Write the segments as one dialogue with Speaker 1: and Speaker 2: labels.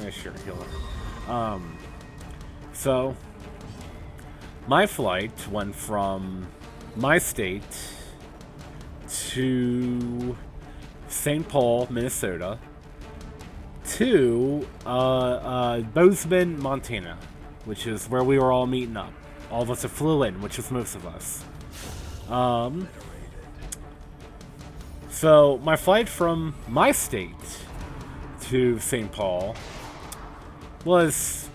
Speaker 1: Yeah, sure, healer. So, my flight went from my state to St. Paul, Minnesota, to Bozeman, Montana, which is where we were all meeting up. All of us that flew in, which is most of us. So my flight from my state to St. Paul was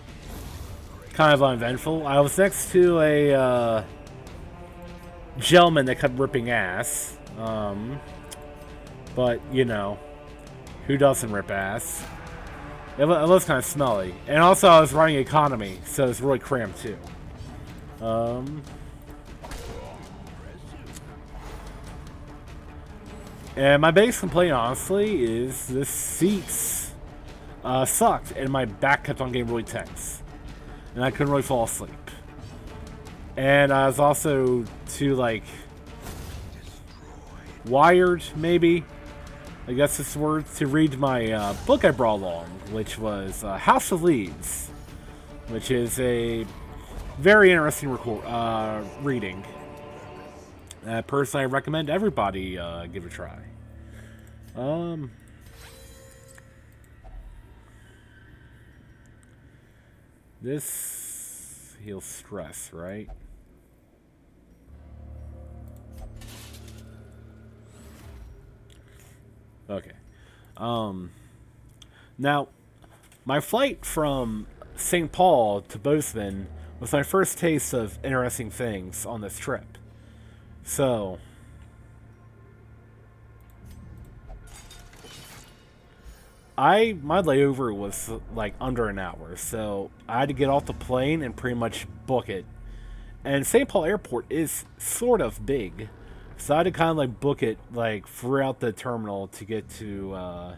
Speaker 1: kind of uneventful. I was next to a gentleman that kept ripping ass. But, you know, who doesn't rip ass? It was kind of smelly. And also I was running economy, so it's really cramped too. And my biggest complaint, honestly, is the seats sucked, and my back kept on getting really tense. And I couldn't really fall asleep. And I was also too, like, wired, maybe? I guess it's the word, to read my book I brought along, which was House of Leaves, which is a very interesting reading. Personally, I recommend everybody give it a try. This heals stress, right? Okay. Now, my flight from St. Paul to Bozeman was my first taste of interesting things on this trip. So, my layover was like under an hour, so I had to get off the plane and pretty much book it. And St. Paul Airport is sort of big, so I had to kind of like book it like throughout the terminal to get to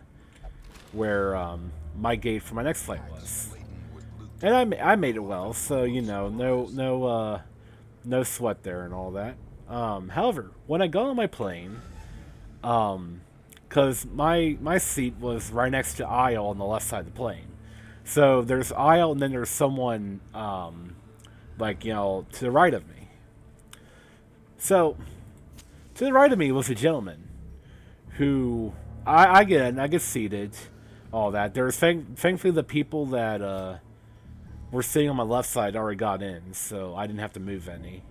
Speaker 1: where my gate for my next flight was. And I made it well, so you know, no sweat there and all that. However, when I got on my plane, because my seat was right next to aisle on the left side of the plane, so there's aisle and then there's someone like, you know, to the right of me. So to the right of me was a gentleman who I get seated, all that. There's thankfully the people that were sitting on my left side already got in, so I didn't have to move any.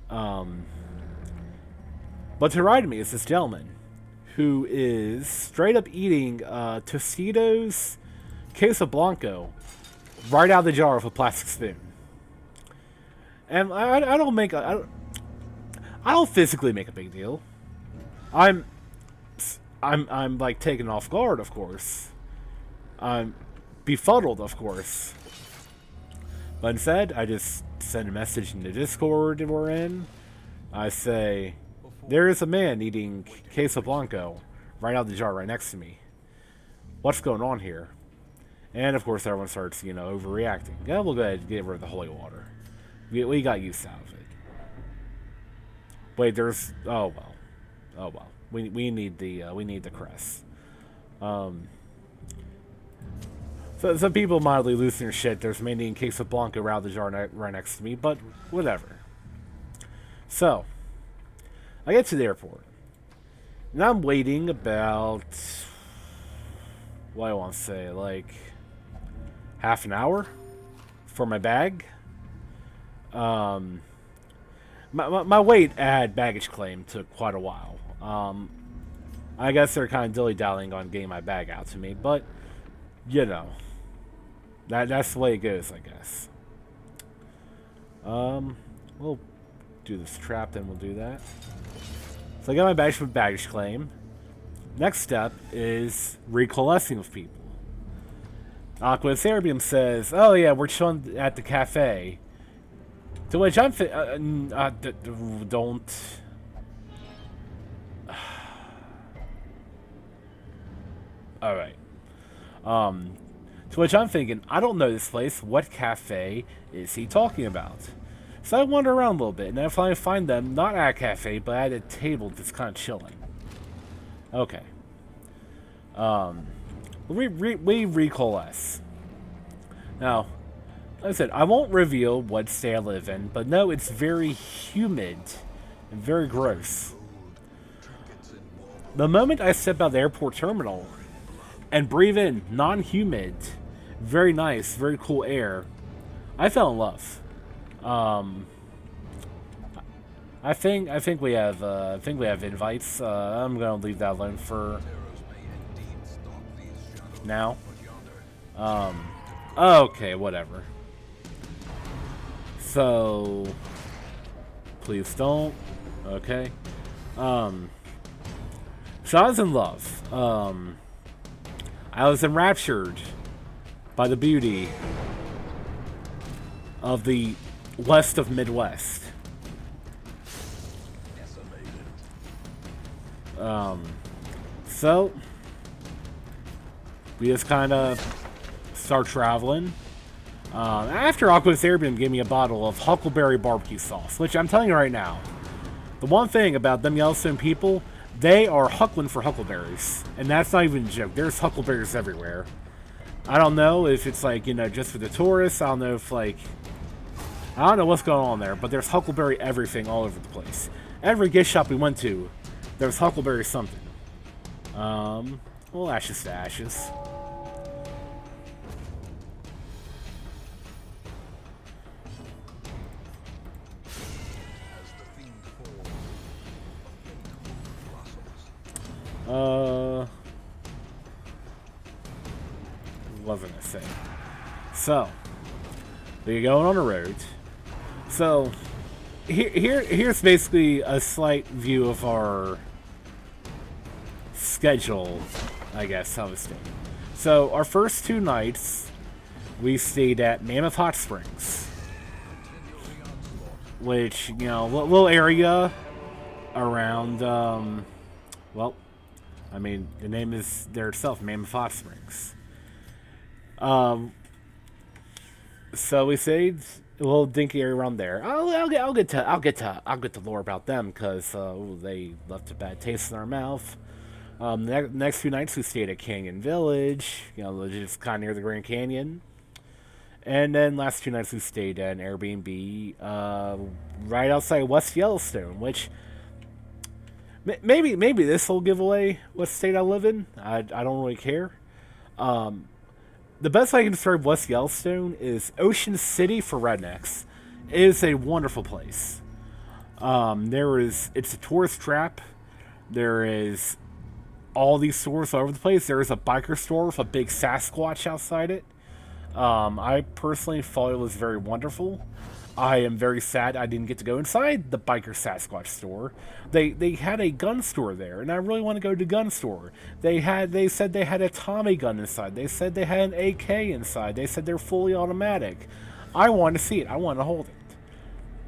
Speaker 1: But to the right of me is this gentleman who is straight up eating Tostitos Queso Blanco right out of the jar with a plastic spoon. And I don't physically make a big deal. I'm like taken off guard, of course. I'm befuddled, of course. But instead, I just send a message in the Discord we're in. I say, there is a man eating Queso Blanco right out of the jar right next to me. What's going on here? And of course, everyone starts, you know, overreacting. Yeah, we'll go ahead and get rid of the holy water. We got used out of it. Wait, there's... Oh, well. We need the crest. So some people mildly losing their shit. There's mainly in Queso Blanco out of the jar right next to me, but whatever. So, I get to the airport. And I'm waiting about... what do I want to say? Like... half an hour? For my bag? My wait at baggage claim took quite a while. I guess they're kind of dilly-dallying on getting my bag out to me, but, you know, that's the way it goes, I guess. We'll do this trap, then we'll do that. So I got my badge from baggage claim. Next step is recoalescing with people. Aqua's Arabium says, oh yeah, we're chilling at the cafe. To which I'm don't. Alright. To which I'm thinking, I don't know this place. What cafe is he talking about? So I wander around a little bit, and I finally find them not at a cafe, but at a table just kind of chilling. Okay. we recoalesce. Now, like I said, I won't reveal what state I live in, but no, it's very humid and very gross. The moment I step out of the airport terminal and breathe in non-humid, very nice, very cool air, I fell in love. I think we have invites. I'm gonna leave that alone for now. Okay, whatever. So please don't. Okay. So I was in love. I was enraptured by the beauty of the west of Midwest. So we just kind of start traveling. After Aqua's Airbnb gave me a bottle of Huckleberry barbecue sauce, which I'm telling you right now, the one thing about them Yellowstone people, they are huckling for huckleberries, and that's not even a joke. There's huckleberries everywhere. I don't know if it's like, you know, just for the tourists. I don't know if like, I don't know what's going on there, but there's huckleberry everything all over the place. Every gift shop we went to, there's huckleberry something. Well, ashes to ashes. What was I gonna say? So, we're going on the road. So, here's basically a slight view of our schedule, I guess, how to say. So, our first 2 nights, we stayed at Mammoth Hot Springs, which, you know, little area around, well, I mean, the name is there itself, Mammoth Hot Springs. So we stayed a little dinky area around there. I'll get to lore about them because they left a bad taste in our mouth. The next few nights we stayed at Canyon Village, you know, just kind of near the Grand Canyon. And then last 2 nights we stayed at an Airbnb right outside West Yellowstone, which maybe this will give away what state I live in. I don't really care. The best way I can describe West Yellowstone is Ocean City for rednecks. It is a wonderful place. It's a tourist trap. There is all these stores all over the place. There is a biker store with a big Sasquatch outside it. I personally thought it was very wonderful. I am very sad I didn't get to go inside the biker Sasquatch store. They had a gun store there, and I really want to go to the gun store. They said they had a Tommy gun inside. They said they had an AK inside. They said they're fully automatic. I want to see it. I want to hold it.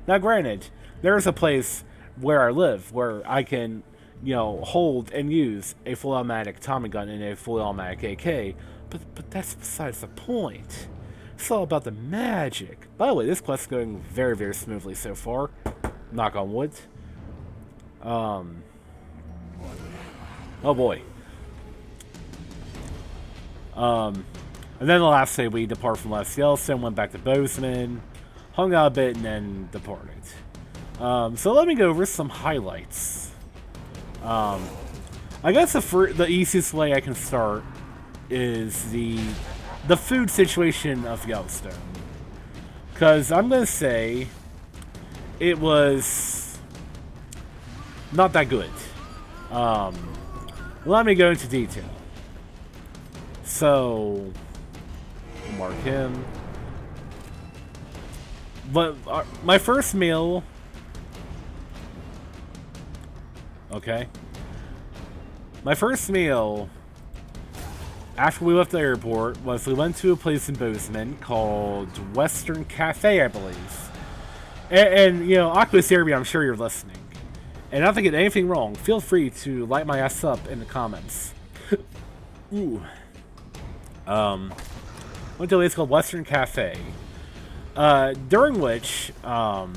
Speaker 1: Now, granted, there is a place where I live where I can, you know, hold and use a full automatic Tommy gun and a fully automatic AK, but that's besides the point. It's all about the magic. By the way, this quest is going very, very smoothly so far. Knock on wood. Oh boy. And then the last day we depart from West Yellowstone, went back to Bozeman, hung out a bit, and then departed. So let me go over some highlights. I guess the easiest way I can start is the food situation of Yellowstone. Because I'm going to say it was not that good. Let me go into detail. So, we'll mark him. But my first meal... Okay. My first meal... after we left the airport, was we went to a place in Bozeman called Western Cafe, I believe. And you know, Aqua's Airbnb, I'm sure you're listening. And not thinking anything wrong, feel free to light my ass up in the comments. Ooh. Went to a place called Western Cafe. During which, while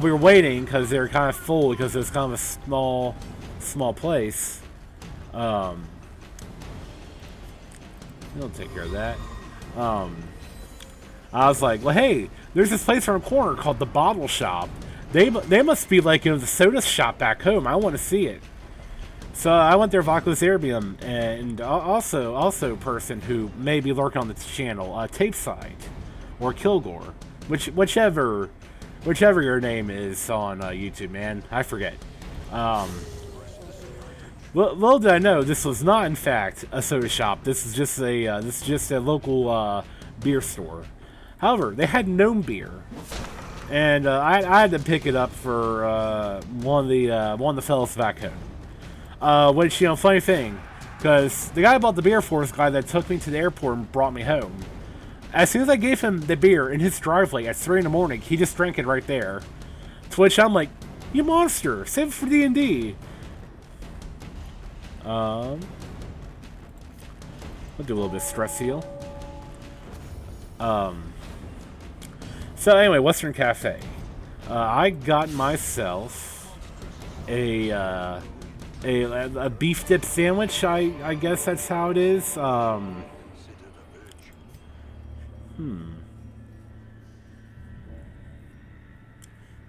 Speaker 1: we were waiting, because they were kind of full, because it was kind of a small place, He'll take care of that. I was like, well, hey, there's this place around the corner called the Bottle Shop. They must be like, you know, the soda shop back home. I want to see it. So I went there, Vocalus Erbium, and also a person who may be lurking on this channel, Tapeside or Kilgore, whichever your name is on YouTube, man. I forget. Little did I know, this was not in fact a soda shop. This is just a local beer store. However, they had gnome beer, and I had to pick it up for one of the fellas back home. Which, you know, funny thing, because the guy I bought the beer for is the guy that took me to the airport and brought me home. As soon as I gave him the beer in his driveway at 3 in the morning, he just drank it right there. To which I'm like, you monster, save it for D&D. I'll do a little bit of stress heal. So anyway, Western Cafe. I got myself a beef dip sandwich. I guess that's how it is.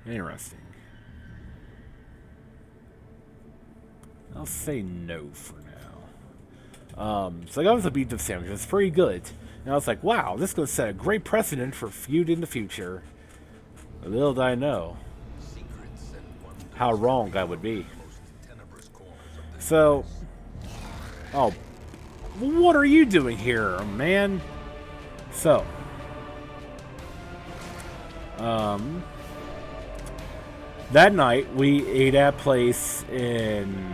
Speaker 1: Interesting. I'll say no for now. So I got a beef dip sandwich. It's pretty good. And I was like, wow, this is going to set a great precedent for feud in the future. Little did I know how wrong I would be. So, oh, what are you doing here, man? So, that night we ate at a place in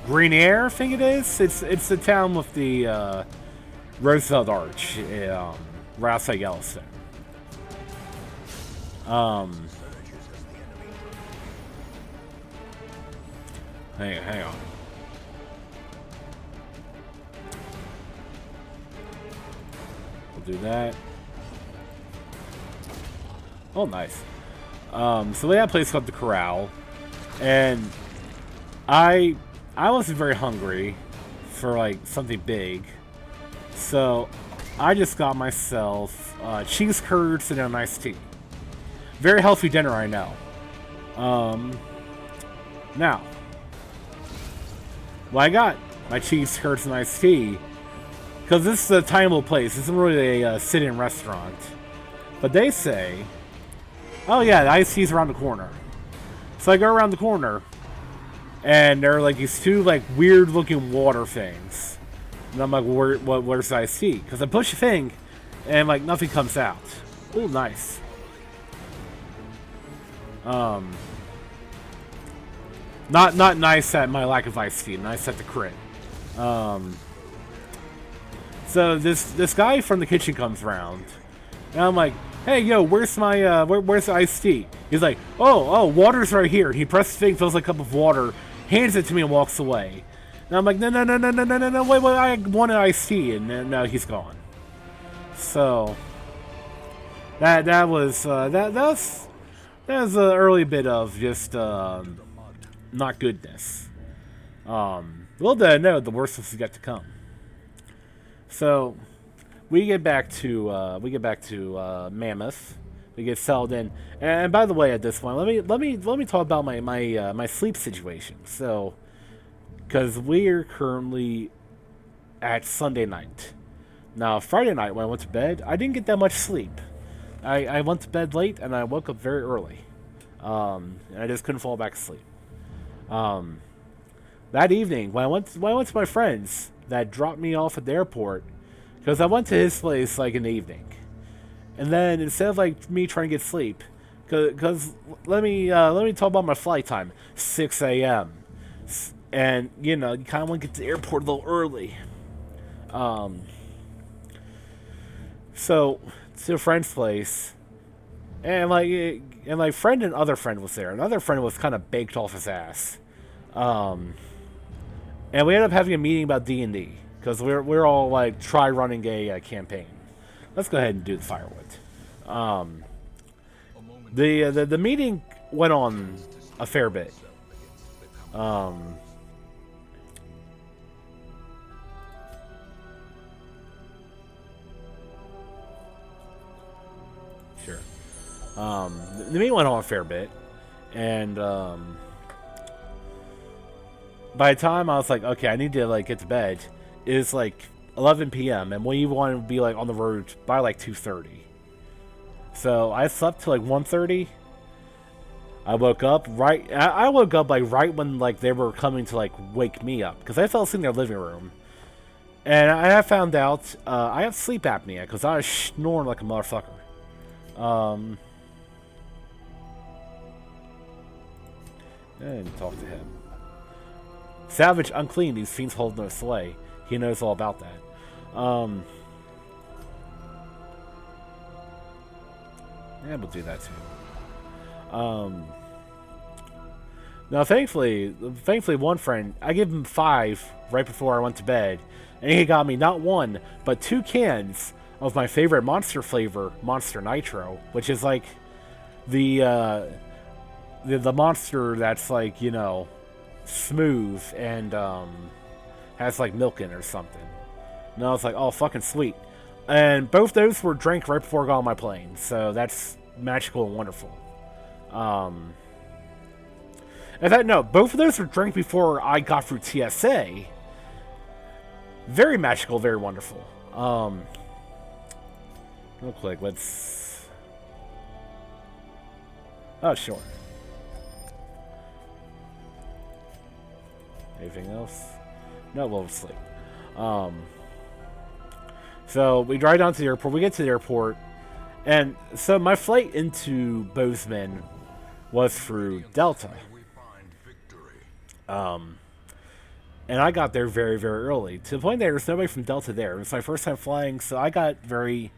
Speaker 1: Green Air, I think it is. It's the town with the Roosevelt Arch, right outside Yellowstone. Hang on. We'll do that. Oh, nice. So we had a place called the Corral, and I wasn't very hungry for like something big, so I just got myself cheese curds and a nice tea. Very healthy dinner, I know. Now, well, I got my cheese curds and iced tea because this is a tiny little place. This isn't really a sit-in restaurant, but they say, oh yeah, the iced tea's around the corner. So I go around the corner, and there are like these two like weird-looking water things, and I'm like, where's the iced tea? Because I push the thing, and like nothing comes out. Ooh, nice. Not nice at my lack of iced tea. Nice at the crit. So this guy from the kitchen comes around, and I'm like, hey, yo, where's my where's the iced tea? He's like, oh, water's right here. He presses the thing, fills a cup of water, hands it to me, and walks away. And I'm like, no, wait, I wanted iced tea, and now he's gone. So that was an early bit of just not goodness. Little did I know the worst was yet to come. So we get back to Mammoth. We get settled in, and by the way, at this point, let me talk about my sleep situation. So, because we're currently at Sunday night. Now, Friday night when I went to bed, I didn't get that much sleep. I went to bed late and I woke up very early. And I just couldn't fall back asleep. That evening, when I went to my friends that dropped me off at the airport, because I went to his place like in the evening, and then instead of like me trying to get sleep, because let me talk about my flight time, 6 a.m. And you know, you kind of want to get to the airport a little early. So to a friend's place, and my friend and other friend was there. Another friend was kind of baked off his ass. And we ended up having a meeting about D&D because we're all like try running a campaign. Let's go ahead and do the firewood. The meeting went on a fair bit. The meeting went on a fair bit, and by the time I was like, okay, I need to like get to bed, it was like 11 p.m. and we wanted to be like on the road by like 2:30. So I slept till like 1:30. I woke up right. I woke up like right when like they were coming to like wake me up because I fell asleep in their living room, and I found out I have sleep apnea because I was snoring like a motherfucker. And talk to him. Savage, unclean. These fiends hold no sway. He knows all about that. Yeah, we'll do that too. Now, thankfully, one friend, I gave him 5 right before I went to bed, and he got me not 1, but 2 cans of my favorite Monster flavor, Monster Nitro, which is like the monster that's like, you know, smooth and has like milk in it or something. And I was like, oh, fucking sweet. And both those were drank right before I got on my plane, so that's magical and wonderful. In fact, no, both of those were drank before I got through TSA. Very magical, very wonderful. Real quick, let's... Oh, sure. Anything else? No, we'll sleep. So we drive down to the airport. We get to the airport, and so my flight into Bozeman was through Delta. And I got there very, very early, to the point that there was nobody from Delta there. It was my first time flying, so I got very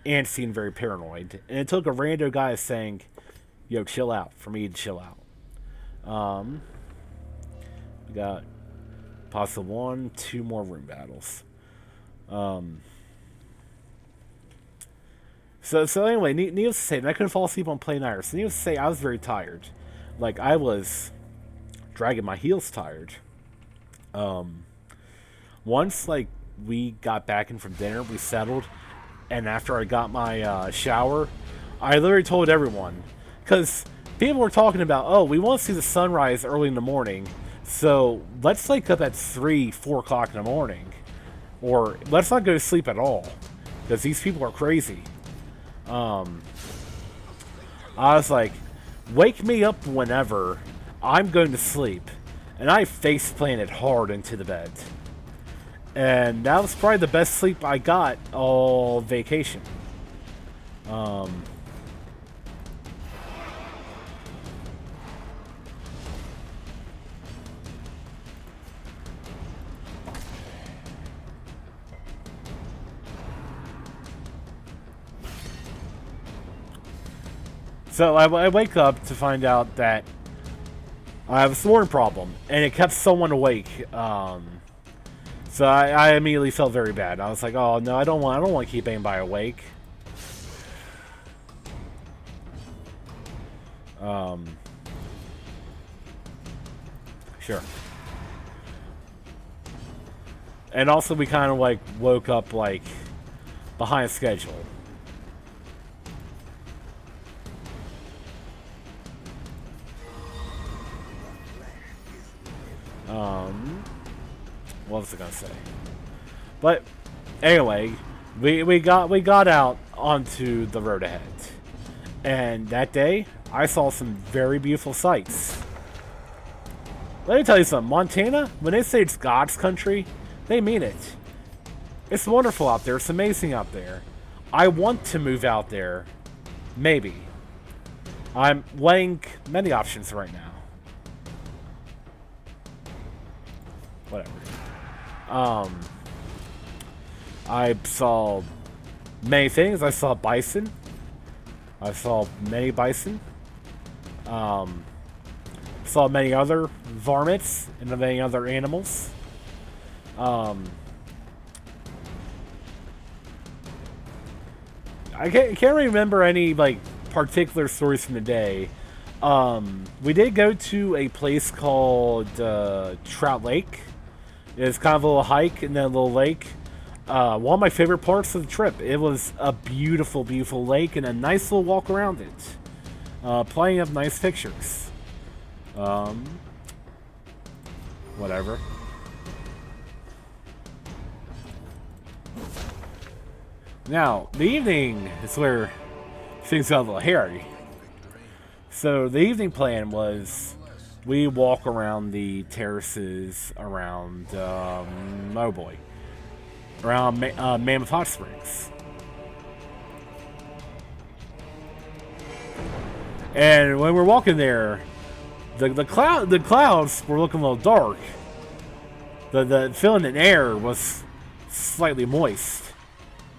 Speaker 1: antsy and very paranoid. And it took a rando guy saying, yo, chill out, for me to chill out. We got possible 1, 2 more room battles. So anyway, needless to say, and I couldn't fall asleep on plane either. So needless to say, I was very tired. Like, I was dragging my heels tired. Once, like, we got back in from dinner, we settled, and after I got my shower, I literally told everyone, because people were talking about, oh, we want to see the sunrise early in the morning, so let's wake up at 3, 4 o'clock in the morning, or let's not go to sleep at all, because these people are crazy. I was like, wake me up whenever I'm going to sleep. And I face planted hard into the bed. And that was probably the best sleep I got all vacation. So I wake up to find out that I have a snoring problem, and it kept someone awake. So I immediately felt very bad. I was like, oh no, I don't want to keep anybody awake. Sure. And also we kind of like woke up like behind schedule. What was I gonna say? But anyway, we got out onto the road ahead, and that day I saw some very beautiful sights. Let me tell you something, Montana, when they say it's God's country, they mean it. It's wonderful out there. It's amazing out there. I want to move out there. Maybe. I'm weighing many options right now. Whatever. I saw many things. I saw bison. I saw many bison. Saw many other varmints and many other animals. I can't remember any like particular stories from the day. We did go to a place called Trout Lake. It's kind of a little hike and then a little lake. One of my favorite parts of the trip. It was a beautiful, beautiful lake and a nice little walk around it. plenty of nice pictures. Whatever. Now, the evening is where things got a little hairy. So the evening plan was we walk around the terraces around, oh boy, around Mammoth Hot Springs. And when we're walking there, the clouds were looking a little dark. The feeling in air was slightly moist.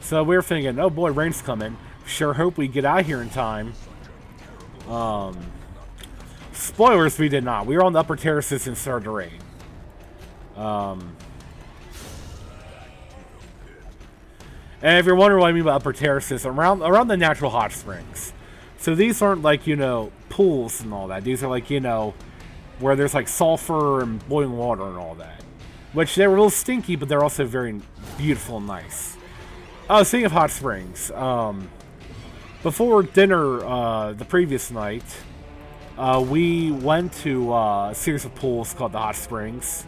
Speaker 1: So we were thinking, oh boy, rain's coming. Sure hope we get out here in time. Spoilers, we did not. We were on the upper terraces and started to rain. And if you're wondering what I mean by upper terraces, around the natural hot springs. So these aren't like, you know, pools and all that. These are like, you know, where there's like sulfur and boiling water and all that. Which they were a little stinky, but they're also very beautiful and nice. Speaking of hot springs, before dinner the previous night, we went to a series of pools called the Hot Springs,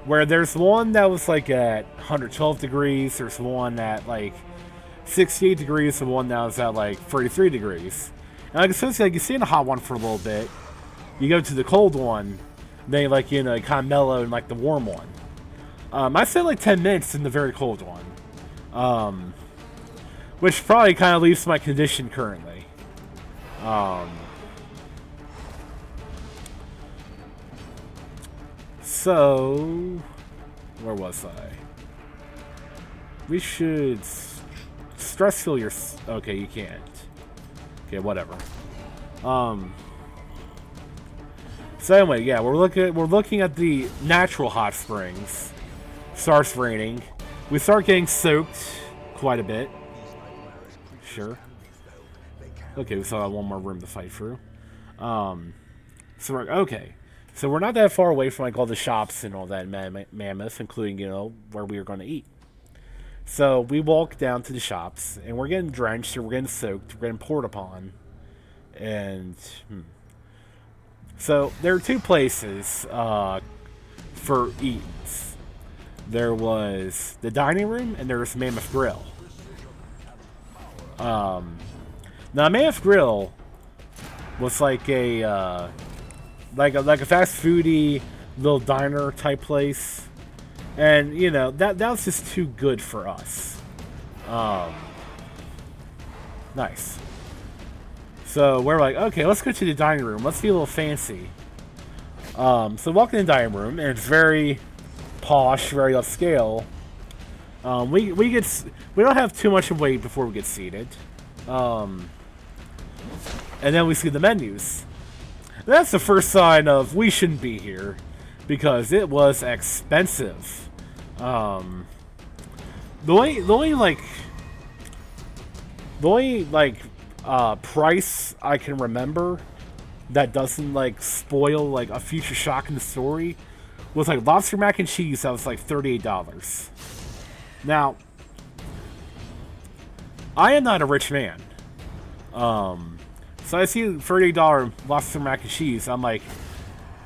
Speaker 1: where there's one that was like at 112 degrees, there's one at like 68 degrees, and one that was at like 33 degrees. And like, essentially, like, you stay in the hot one for a little bit, you go to the cold one, then like, you know, kind of mellow in like the warm one. I spent like 10 minutes in the very cold one. Which probably kind of leaves my condition currently. So, where was I? We should stress fill your. Okay, you can't. Okay, whatever. So anyway, yeah, we're looking at the natural hot springs. Starts raining. We start getting soaked quite a bit. Sure. Okay, we still got one more room to fight through. So we're okay. So we're not that far away from like all the shops and all that Mammoth, including, you know, where we were going to eat. So we walk down to the shops, and we're getting drenched, or we're getting soaked, we're getting poured upon, and so there are two places for eats. There was the dining room, and there was Mammoth Grill. Now, Mammoth Grill was like a fast foody little diner type place, and you know that was just too good for us. Nice. So we're like, okay, let's go to the dining room. Let's be a little fancy. So walk in the dining room, and it's very posh, very upscale. We don't have too much to wait before we get seated. And then we see the menus. That's the first sign of we shouldn't be here, because it was expensive. The only price I can remember that doesn't like spoil like a future shock in the story was like lobster mac and cheese that was like $38. Now, I am not a rich man. So I see $38 lobster mac and cheese. I'm like,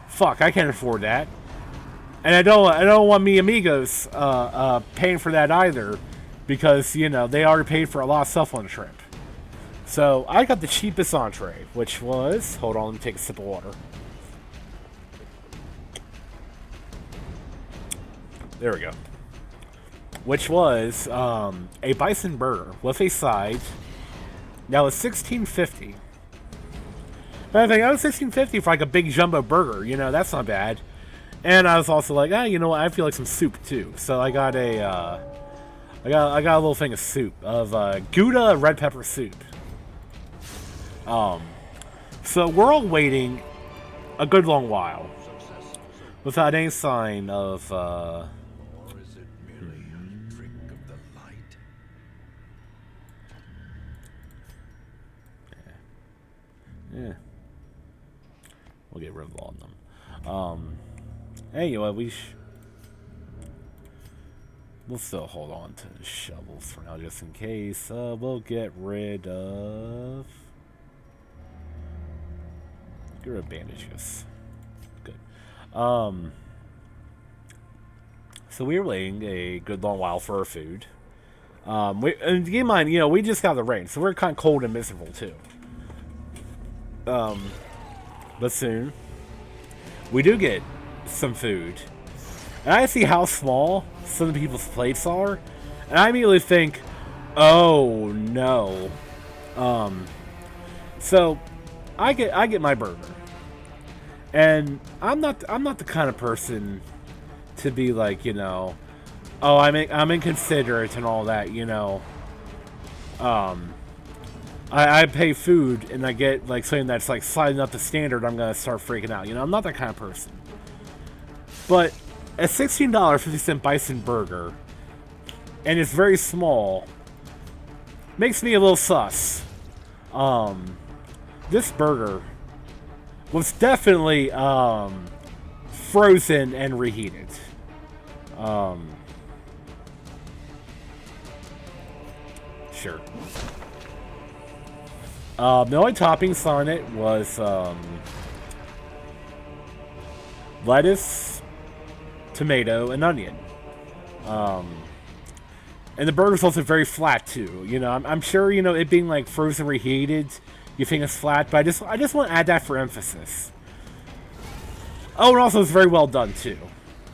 Speaker 1: fuck, I can't afford that. And I don't want me amigos paying for that either, because you know they already paid for a lot of stuff on the trip. So I got the cheapest entree, which was, hold on, let me take a sip of water. There we go. Which was a bison burger with a side. Now it's $16.50. And I think, oh, $16.50 for like a big jumbo burger. You know, that's not bad. And I was also like, you know what? I feel like some soup too. So I got I got a little thing of soup, of Gouda red pepper soup. So we're all waiting a good long while without any sign of yeah. We'll get rid of all of them. Anyway, we'll still hold on to the shovels for now, just in case. We'll get rid of Get rid of bandages. Good. So we were waiting a good long while for our food. And keep in mind, we just got the rain, so we're kind of cold and miserable too. But soon, we do get some food. And I see how small some of the people's plates are, and I immediately think, oh no. So I get my burger. And I'm not the kind of person to be like, oh, I'm inconsiderate and all that, I pay food and I get like something that's like sliding up the standard, I'm gonna start freaking out. I'm not that kind of person. But a $16.50 bison burger, and it's very small, makes me a little sus. This burger was definitely frozen and reheated. Sure. The only toppings on it was lettuce, tomato, and onion. And the burger's also very flat too. I'm sure it being like frozen reheated, you think it's flat, but I just want to add that for emphasis. Oh, and also it's very well done too.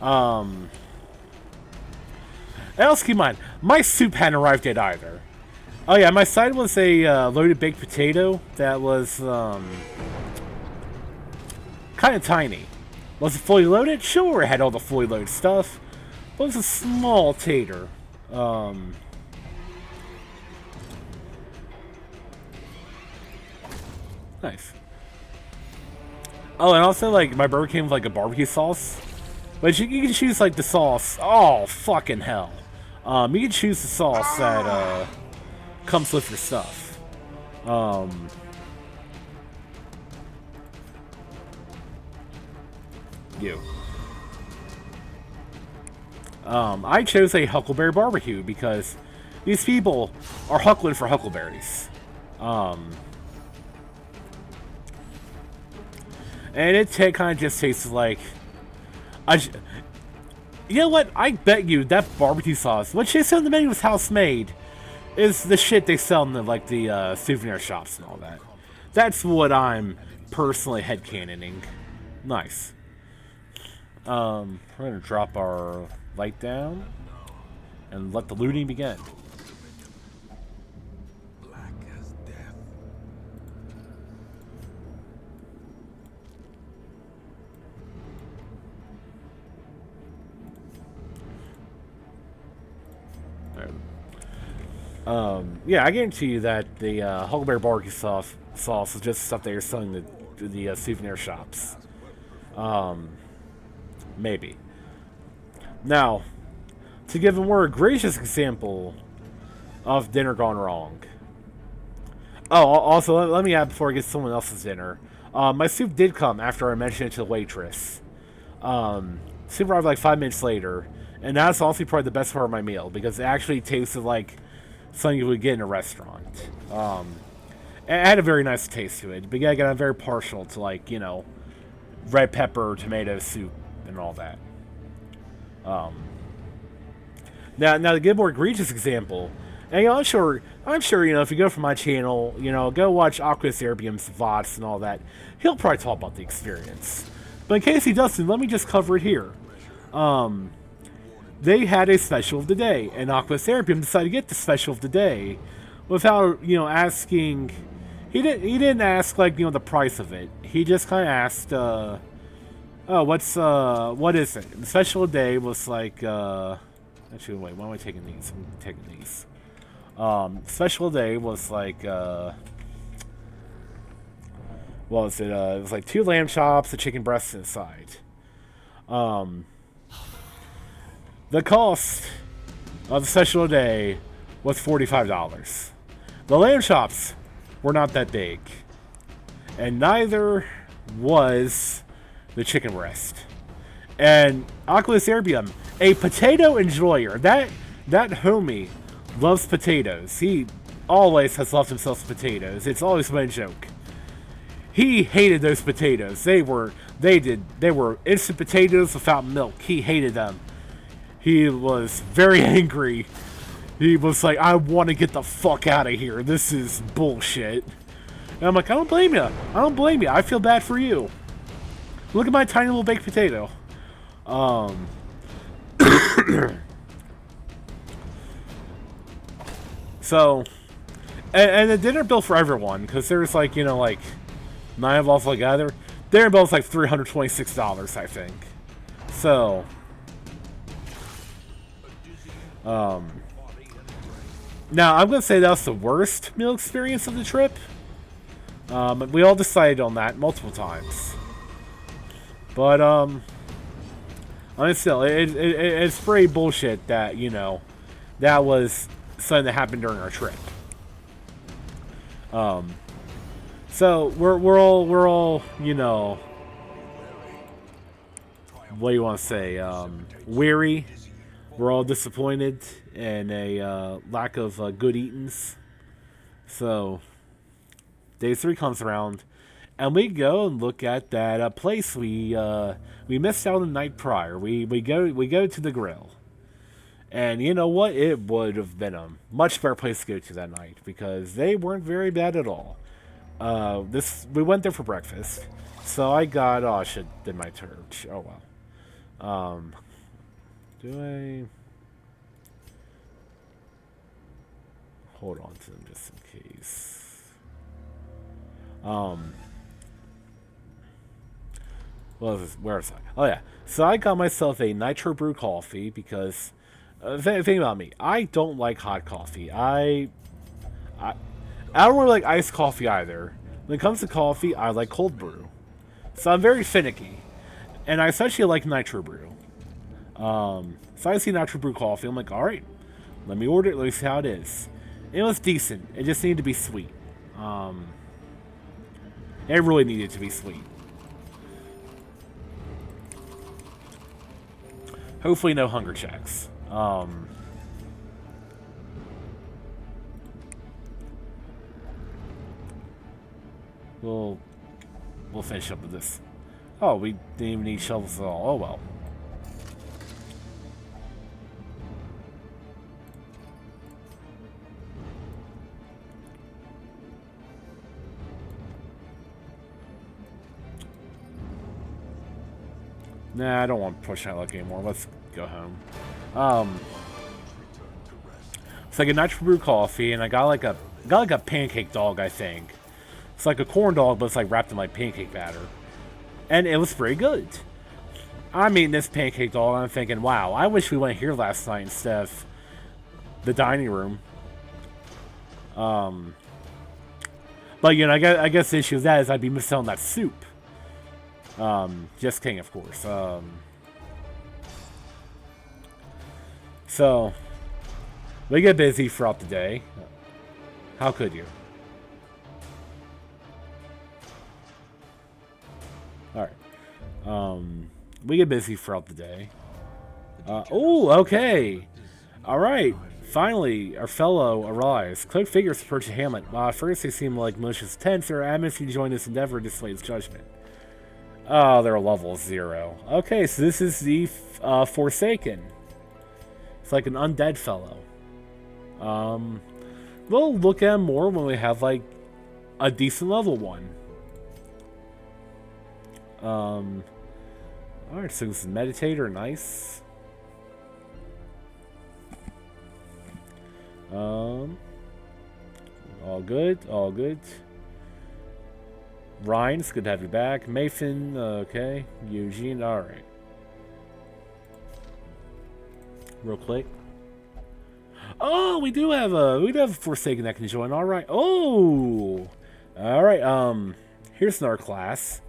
Speaker 1: And also keep in mind, my soup hadn't arrived yet either. Oh yeah, my side was a loaded baked potato that was kind of tiny. Was it fully loaded? Sure, it had all the fully loaded stuff, but it was a small tater. Nice. Oh, and also, like, my burger came with, like, a barbecue sauce. But you can choose, like, the sauce. Oh, fucking hell. You can choose the sauce that, comes with your stuff. I chose a Huckleberry barbecue because these people are huckling for huckleberries. And it kind of just tastes like... You know what? I bet you that barbecue sauce, which they sell on the menu was house-made, is the shit they sell in the souvenir shops and all that. That's what I'm personally headcanoning. Nice. We're gonna drop our light down and let the looting begin.
Speaker 2: Black as death.
Speaker 1: Yeah, I guarantee you that the Huckleberry barbecue sauce is just stuff that you're selling to the souvenir shops. Maybe. Now, to give a more egregious example of dinner gone wrong. Oh, also, let me add before I get someone else's dinner. My soup did come after I mentioned it to the waitress. Soup arrived like 5 minutes later, and that's honestly probably the best part of my meal, because it actually tasted like something you would get in a restaurant. It had a very nice taste to it, but yeah, again, I'm very partial to, like, red pepper, tomato soup, and all that. Now to give a more egregious example, and I'm sure, if you go from my channel, go watch Aquas Airbium's VODs and all that, he'll probably talk about the experience. But in case he doesn't, let me just cover it here. They had a special of the day, and Aquas Airbium decided to get the special of the day without, asking. He didn't ask, like, the price of it. He just kind of asked, oh, what is it? The special of the day was like, actually, wait, why am I taking these? I'm taking these. Special of the day was like, what was it? It was like 2 lamb chops, a chicken breast inside. The cost of the special of the day was $45. The lamb chops were not that big, and neither was the chicken breast. And Oculus Airbium, a potato enjoyer, that homie loves potatoes. He always has loved himself potatoes. It's always been a joke. He hated those potatoes. They were instant potatoes without milk. He hated them. He was very angry. He was like, I want to get the fuck out of here. This is bullshit. And I'm like, I don't blame you. I don't blame you. I feel bad for you. Look at my tiny little baked potato. So, and the dinner bill for everyone, because there's like, you know, like 9 of us together. Dinner bill's like $326, I think. So, now I'm gonna say that was the worst meal experience of the trip. We all decided on that multiple times. But I mean, still, it's pretty bullshit that, you know, that was something that happened during our trip. So we're all, you know, what do you want to say? Weary. We're all disappointed and a lack of good eatings. So day 3 comes around, and we go and look at that place we missed out on the night prior. We go to the grill, and you know what? It would have been a much better place to go to that night because they weren't very bad at all. We went there for breakfast, so I got I should did my church. Oh well. Do I hold on to them just in case? Where was I? Oh yeah. So I got myself a nitro brew coffee because think about me. I don't like hot coffee. I don't really like iced coffee either. When it comes to coffee, I like cold brew. So I'm very finicky, and I essentially like nitro brew. So I see nitro brew coffee. I'm like, all right, let me order it. Let me see how it is. It was decent. It just needed to be sweet. It really needed to be sweet. Hopefully no hunger checks. We'll finish up with this. Oh, we didn't even need shovels at all. Oh well. Nah, I don't want to push my luck anymore. Let's go home. It's like a nitro brew coffee, and I got like a pancake dog, I think. It's like a corn dog, but it's like wrapped in like pancake batter, and it was pretty good. I'm eating this pancake dog, and I'm thinking, wow, I wish we went here last night instead of the dining room. But you know, I guess the issue with that is I'd be missing out on that soup. Just kidding, of course. So, we get busy throughout the day. How could you? Alright. We get busy throughout the day. Oh, okay. Alright. Finally, our fellow arrives. Cloaked figures approach the hamlet. First they seem like malicious tense or admits you join this endeavor to display his judgment. Oh, they're level 0. Okay, so this is the Forsaken. It's like an undead fellow. We'll look at him more when we have like a decent level one. Alright, so this is Meditator, nice. All good, all good. Ryan, it's good to have you back. Mason, okay. Eugene, alright. Real quick. Oh, we do have a Forsaken that can join. Alright. Oh! Alright, here's another class.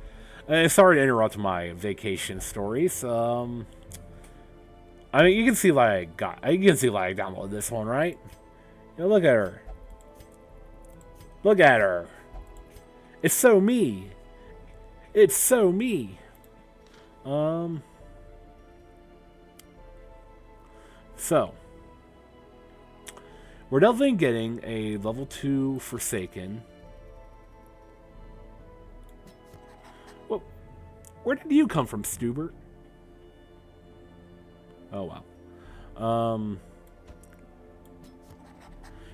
Speaker 1: Sorry to interrupt my vacation stories. I mean, you can see like I downloaded this one, right? You know, look at her. Look at her. It's so me. It's so me. So we're definitely getting a level 2 Forsaken. Where did you come from, Stubert? Oh, wow.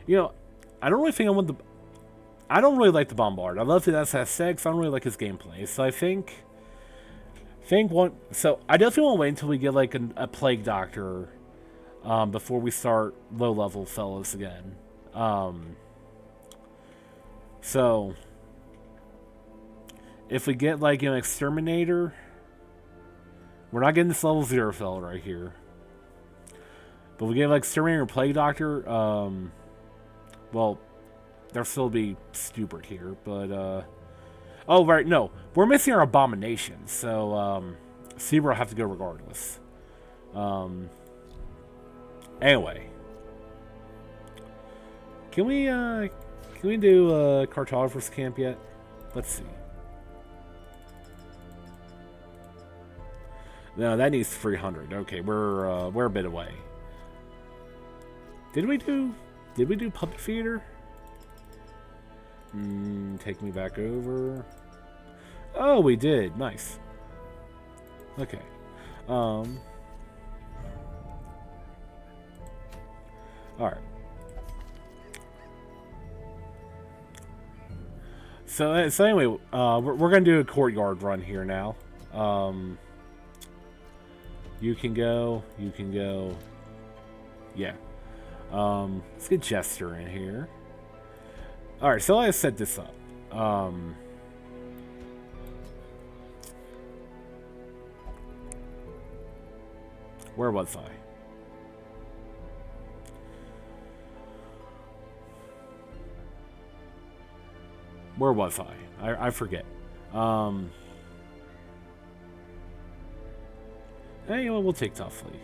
Speaker 1: You know, I don't really think I want the... I don't really like the Bombard. I love the SS6. I don't really like his gameplay. So I think one... So I definitely want to wait until we get, like, a Plague Doctor before we start low-level fellows again. So... If we get, like, an Exterminator... We're not getting this level 0 fellow right here. But we get, like, Exterminator or Plague Doctor, well, there'll still be Stubert here, but, oh, right, no. We're missing our Abomination, so, Stubert will have to go regardless. Anyway. Can we do, Cartographer's Camp yet? Let's see. No, that needs 300. Okay, we're a bit away. Did we do Puppet Theater? Take me back over. Oh, we did. Nice. Okay. Alright. So anyway, we're gonna do a courtyard run here now. You can go. Yeah. Let's get Jester in here. Alright, so I set this up. Where was I? Where was I? I forget. Anyway, we'll take Toughly.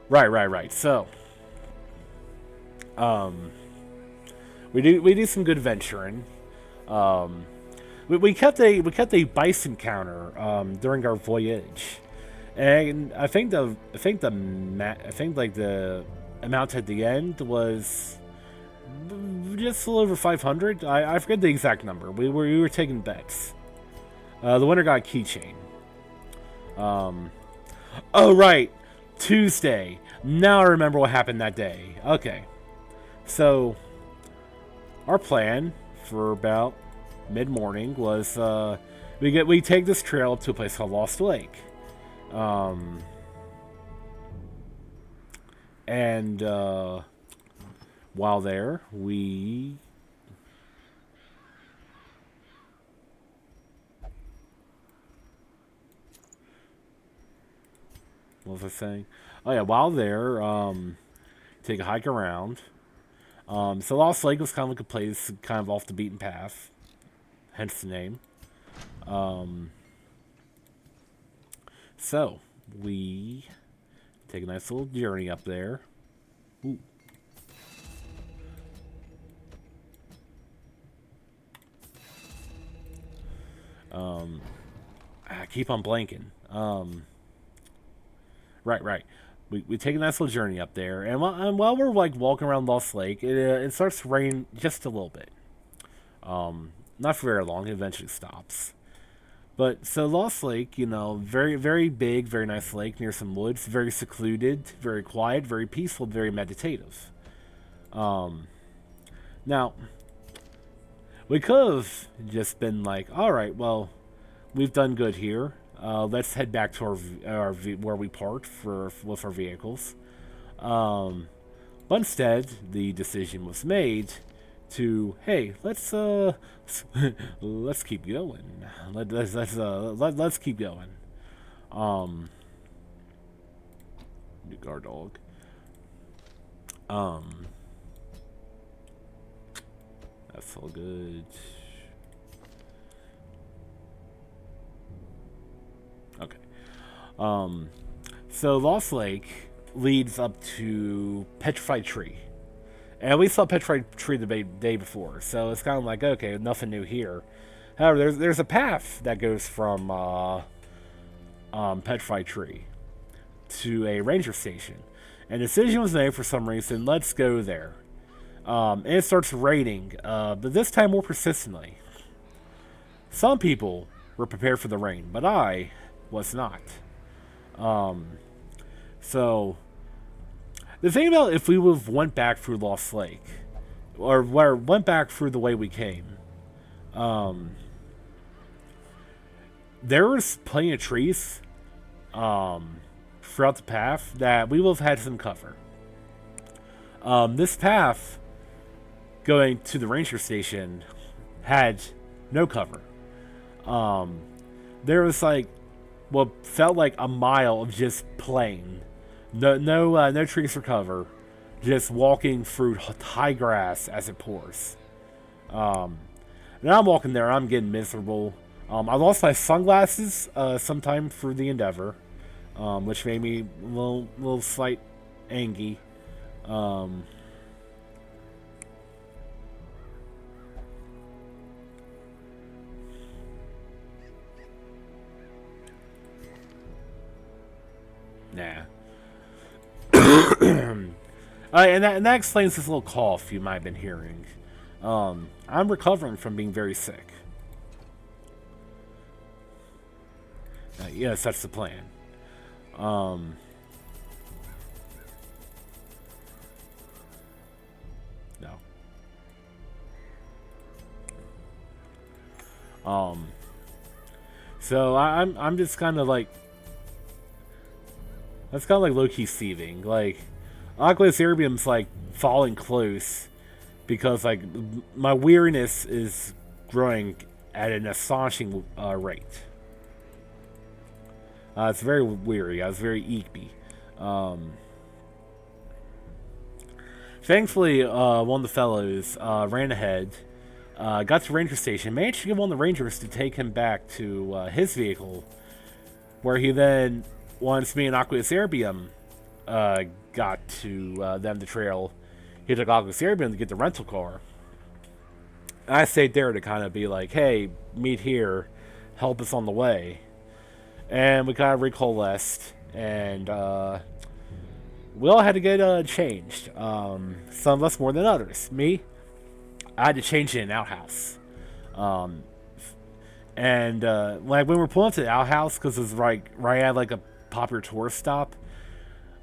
Speaker 1: Right. So, we do some good venturing. We kept a bison counter during our voyage, and I think the amount at the end was just a little over 500. I forget the exact number. We were taking bets. The winner got a keychain. Oh right. Tuesday. Now I remember what happened that day. Okay. So, our plan for about mid-morning was, we take this trail up to a place called Lost Lake. And, while there, we... What was I saying? Oh yeah, while there, take a hike around. So Lost Lake was kind of like a place kind of off the beaten path, hence the name. So we take a nice little journey up there. Ooh. I keep on blanking. Right. We take a nice little journey up there, and while we're like walking around Lost Lake, it starts to rain just a little bit. Not for very long. It eventually stops. But so Lost Lake, you know, very very big, very nice lake near some woods, very secluded, very quiet, very peaceful, very meditative. Now we could have just been like, all right, well, we've done good here. Let's head back to our where we parked with our vehicles. But instead, the decision was made to, hey, let's keep going. Let's keep going. New guard dog. That's all good. Okay. So Lost Lake leads up to Petrified Tree. And we saw Petrified Tree the day before, so it's kind of like, okay, nothing new here. However, there's a path that goes from Petrified Tree to a ranger station. And the decision was made for some reason, let's go there. And it starts raining, but this time more persistently. Some people were prepared for the rain, but I was not. Um, so the thing about if we would have went back through Lost Lake, or went back through the way we came, um, there was plenty of trees throughout the path that we would have had some cover. This path going to the ranger station had no cover. There was like what felt like a mile of just plain, no trees for cover, just walking through high grass as it pours. And I'm walking there, I'm getting miserable. I lost my sunglasses sometime through the endeavor, which made me a little slight angry. Nah. And that explains this little cough you might have been hearing. I'm recovering from being very sick. Yes, that's the plan. No. So I'm just kind of like, that's kind of like low-key seething. Like, Aquarium's like falling close because like my weariness is growing at an astonishing rate. It's very weary. I was very eepy. Thankfully, one of the fellows ran ahead, got to ranger station, managed to get one of the rangers to take him back to his vehicle, where he then, once me and Aquarium got to them the trail, he took Aquarium to get the rental car. I stayed there to kind of be like, hey, meet here, help us on the way. And we kind of recoalesced, and we all had to get changed. Some of us more than others. Me, I had to change in an outhouse. And like when we're pulling to the outhouse, because it was right at like a popular tourist stop,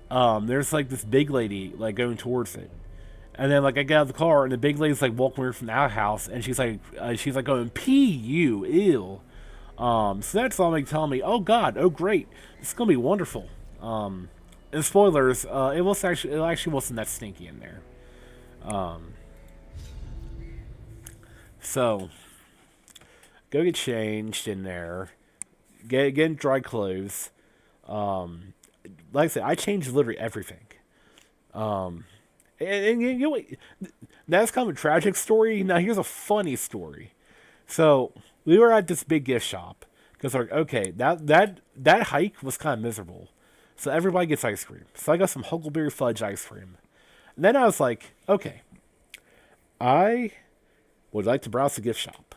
Speaker 1: there's like this big lady like going towards it. And then like I get out of the car, and the big lady's like walking away from the outhouse, and she's like going, "P.U. ill." So that's all like telling me, oh god, oh great, it's gonna be wonderful. And spoilers, it actually wasn't that stinky in there. So go get changed in there, get in dry clothes. Like I said, I changed literally everything. And you know what? That's kind of a tragic story. Now here's a funny story. So we were at this big gift shop because like, okay, that hike was kind of miserable. So everybody gets ice cream. So I got some Huckleberry Fudge ice cream. And then I was like, okay, I would like to browse the gift shop.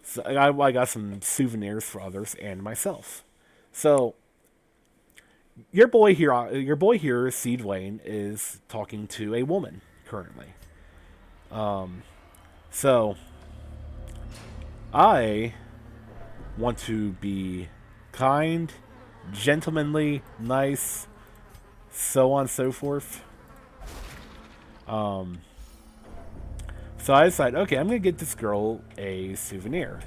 Speaker 1: So I got some souvenirs for others and myself. So your boy here, Seed Wayne, is talking to a woman currently. So I want to be kind, gentlemanly, nice, so on and so forth. So I decided, okay, I'm gonna get this girl a souvenir,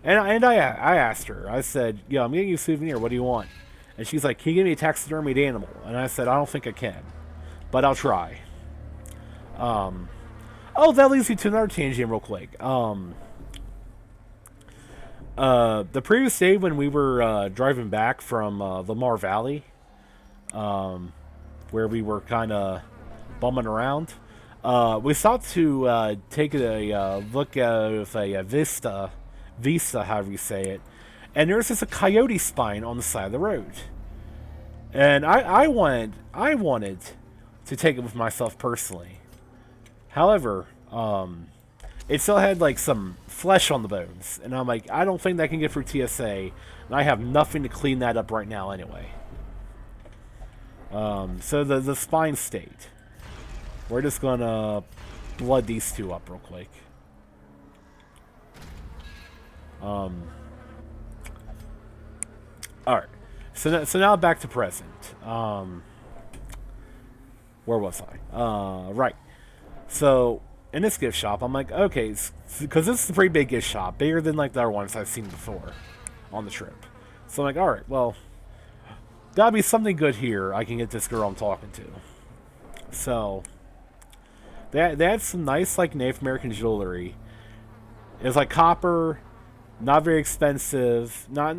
Speaker 1: and I asked her. I said, "Yo, I'm getting you a souvenir. What do you want?" And she's like, "Can you give me a taxidermied animal?" And I said, "I don't think I can, but I'll try." Oh, that leads me to another tangent real quick. The previous day when we were driving back from Lamar Valley, where we were kind of bumming around, we stopped to take a look at a vista, however you say it, and there's just a coyote spine on the side of the road. And I wanted to take it with myself personally. However, it still had like some flesh on the bones, and I'm like, I don't think that can get through TSA, and I have nothing to clean that up right now anyway. So the spine stayed. We're just gonna blood these two up real quick. All right. So now back to present. Where was I? Right. So in this gift shop, I'm like, okay, because this is a pretty big gift shop, bigger than like the other ones I've seen before on the trip. So I'm like, all right, well, gotta be something good here. I can get this girl I'm talking to. So they had some nice like Native American jewelry. It was like copper, not very expensive. Not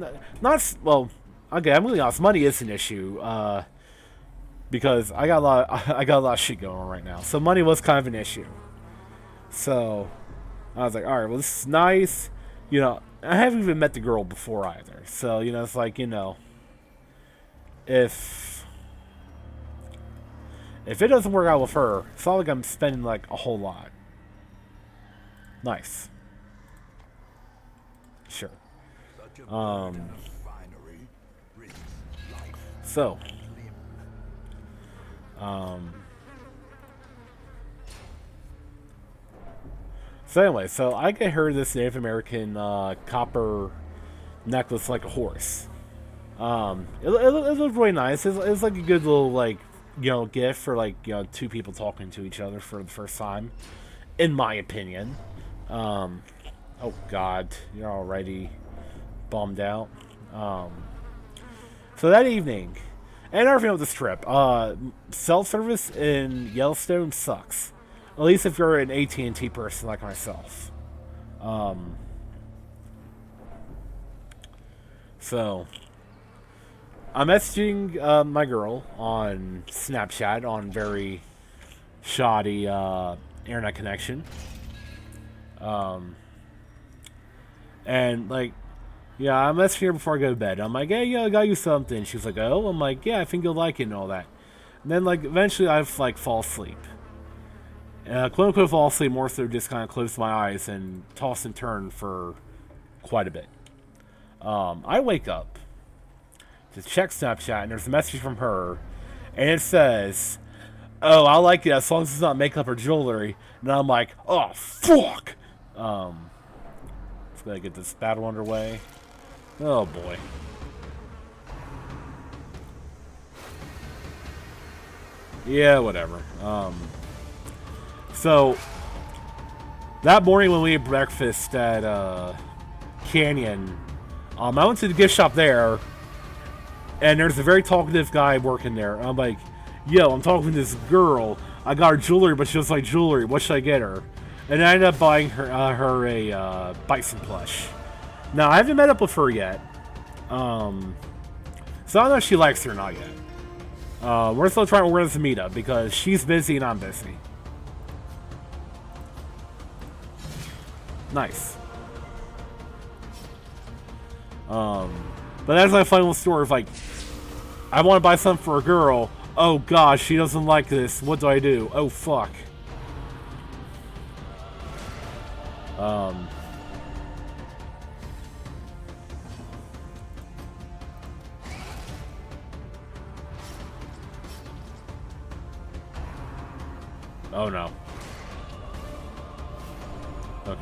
Speaker 1: well. Okay, I'm really honest. Money is an issue because I got a lot of shit going on right now. So money was kind of an issue. So I was like, all right, well, this is nice. You know, I haven't even met the girl before either. So you know, it's like, you know, if it doesn't work out with her, it's not like I'm spending like a whole lot. Nice. Sure. So, so anyway, so I get her this Native American copper necklace like a horse. It looked really nice. It was like a good little like, you know, gift for like, you know, two people talking to each other for the first time, in my opinion. Oh God, you're already bummed out. So that evening, and everything with this trip, cell service in Yellowstone sucks. At least if you're an AT&T person like myself. So I'm messaging my girl on Snapchat on very shoddy internet connection. And like, yeah, I'm messaging her before I go to bed. I'm like, hey, yeah, I got you something. She's like, oh. I'm like, yeah, I think you'll like it and all that. And then like eventually I like fall asleep. Quote unquote fall asleep, more so just kind of close my eyes and toss and turn for quite a bit. I wake up to check Snapchat and there's a message from her, and it says, "Oh, I like it as long as it's not makeup or jewelry." And I'm like, "Oh fuck!" Let's go get this battle underway. Oh boy. Yeah, whatever. So that morning when we had breakfast at Canyon, I went to the gift shop there, and there's a very talkative guy working there. I'm like, yo, I'm talking to this girl. I got her jewelry, but she doesn't like jewelry. What should I get her? And I ended up buying her a bison plush. Now, I haven't met up with her yet. So I don't know if she likes her or not yet. We're still trying to organize a meetup because she's busy and I'm busy. Nice. But that's my final story of like, I want to buy something for a girl. Oh gosh, she doesn't like this. What do I do? Oh fuck. Oh no. Okay.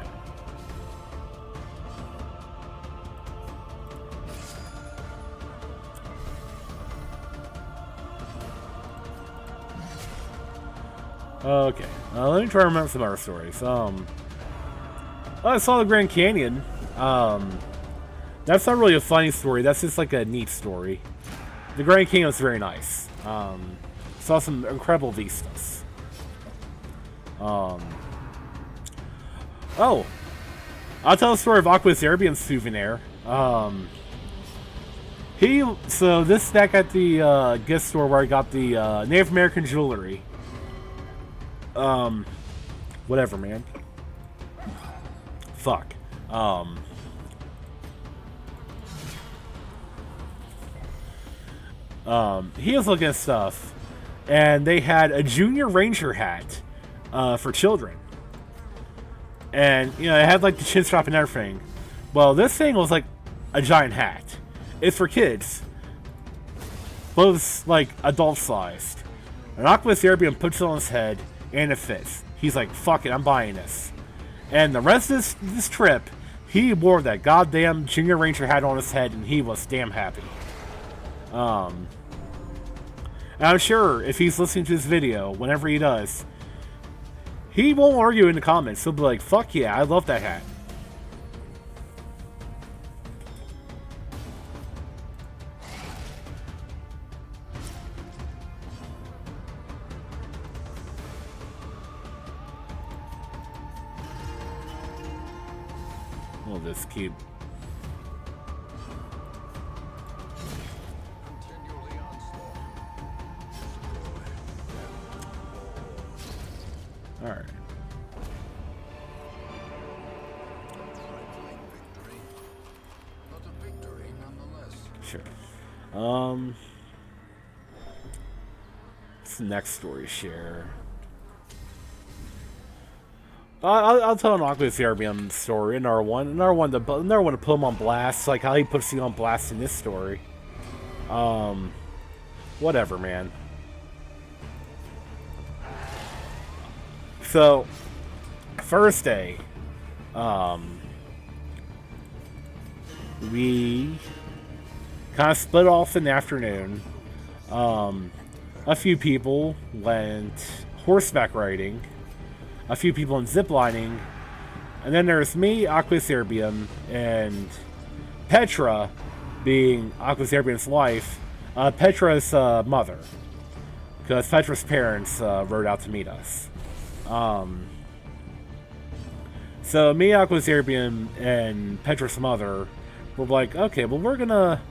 Speaker 1: Okay. Let me try to remember some other stories. I saw the Grand Canyon. That's not really a funny story. That's just like a neat story. The Grand Canyon was very nice. Saw some incredible vistas. Oh, I'll tell the story of Aqua's Arabian souvenir. So this is back at the gift store where I got the Native American jewelry. Whatever, man. Fuck. He was looking at stuff, and they had a Junior Ranger hat for children. And, you know, it had like the chin strap and everything. Well, this thing was like a giant hat. It's for kids. Both like adult sized. And Aqua's Arabian puts it on his head, and it fits. He's like, fuck it, I'm buying this. And the rest of this trip, he wore that goddamn Junior Ranger hat on his head, and he was damn happy. And I'm sure if he's listening to this video, whenever he does, he won't argue in the comments. He'll be like, fuck yeah, I love that hat. We'll just keep... Alright. Sure. What's the next story share? I'll tell an Aqua Serbian story in R1. In R1 to put him on blast, like how he puts you on blast in this story. Whatever, man. So, first day, we kind of split off in the afternoon. A few people went horseback riding. A few people in ziplining. And then there's me, Aqua Serbian, and Petra, being Aqua Serbian's wife, Petra's mother. Because Petra's parents rode out to meet us. So me, Aqua Serbian, and Petra's mother were like, okay, well we're gonna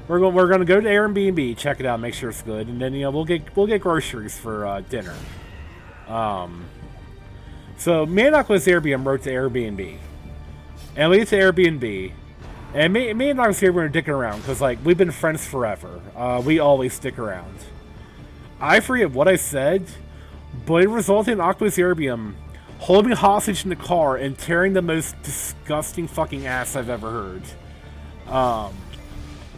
Speaker 1: go to Airbnb, check it out, make sure it's good, and then we'll get groceries for dinner. So me and Aqua Serbian rode to Airbnb, and we get to Airbnb, and me and Aqua Serbian are dicking around because like we've been friends forever. We always stick around. I forget what I said, but it resulted in Aqua Serbian holding hostage in the car and tearing the most disgusting fucking ass I've ever heard.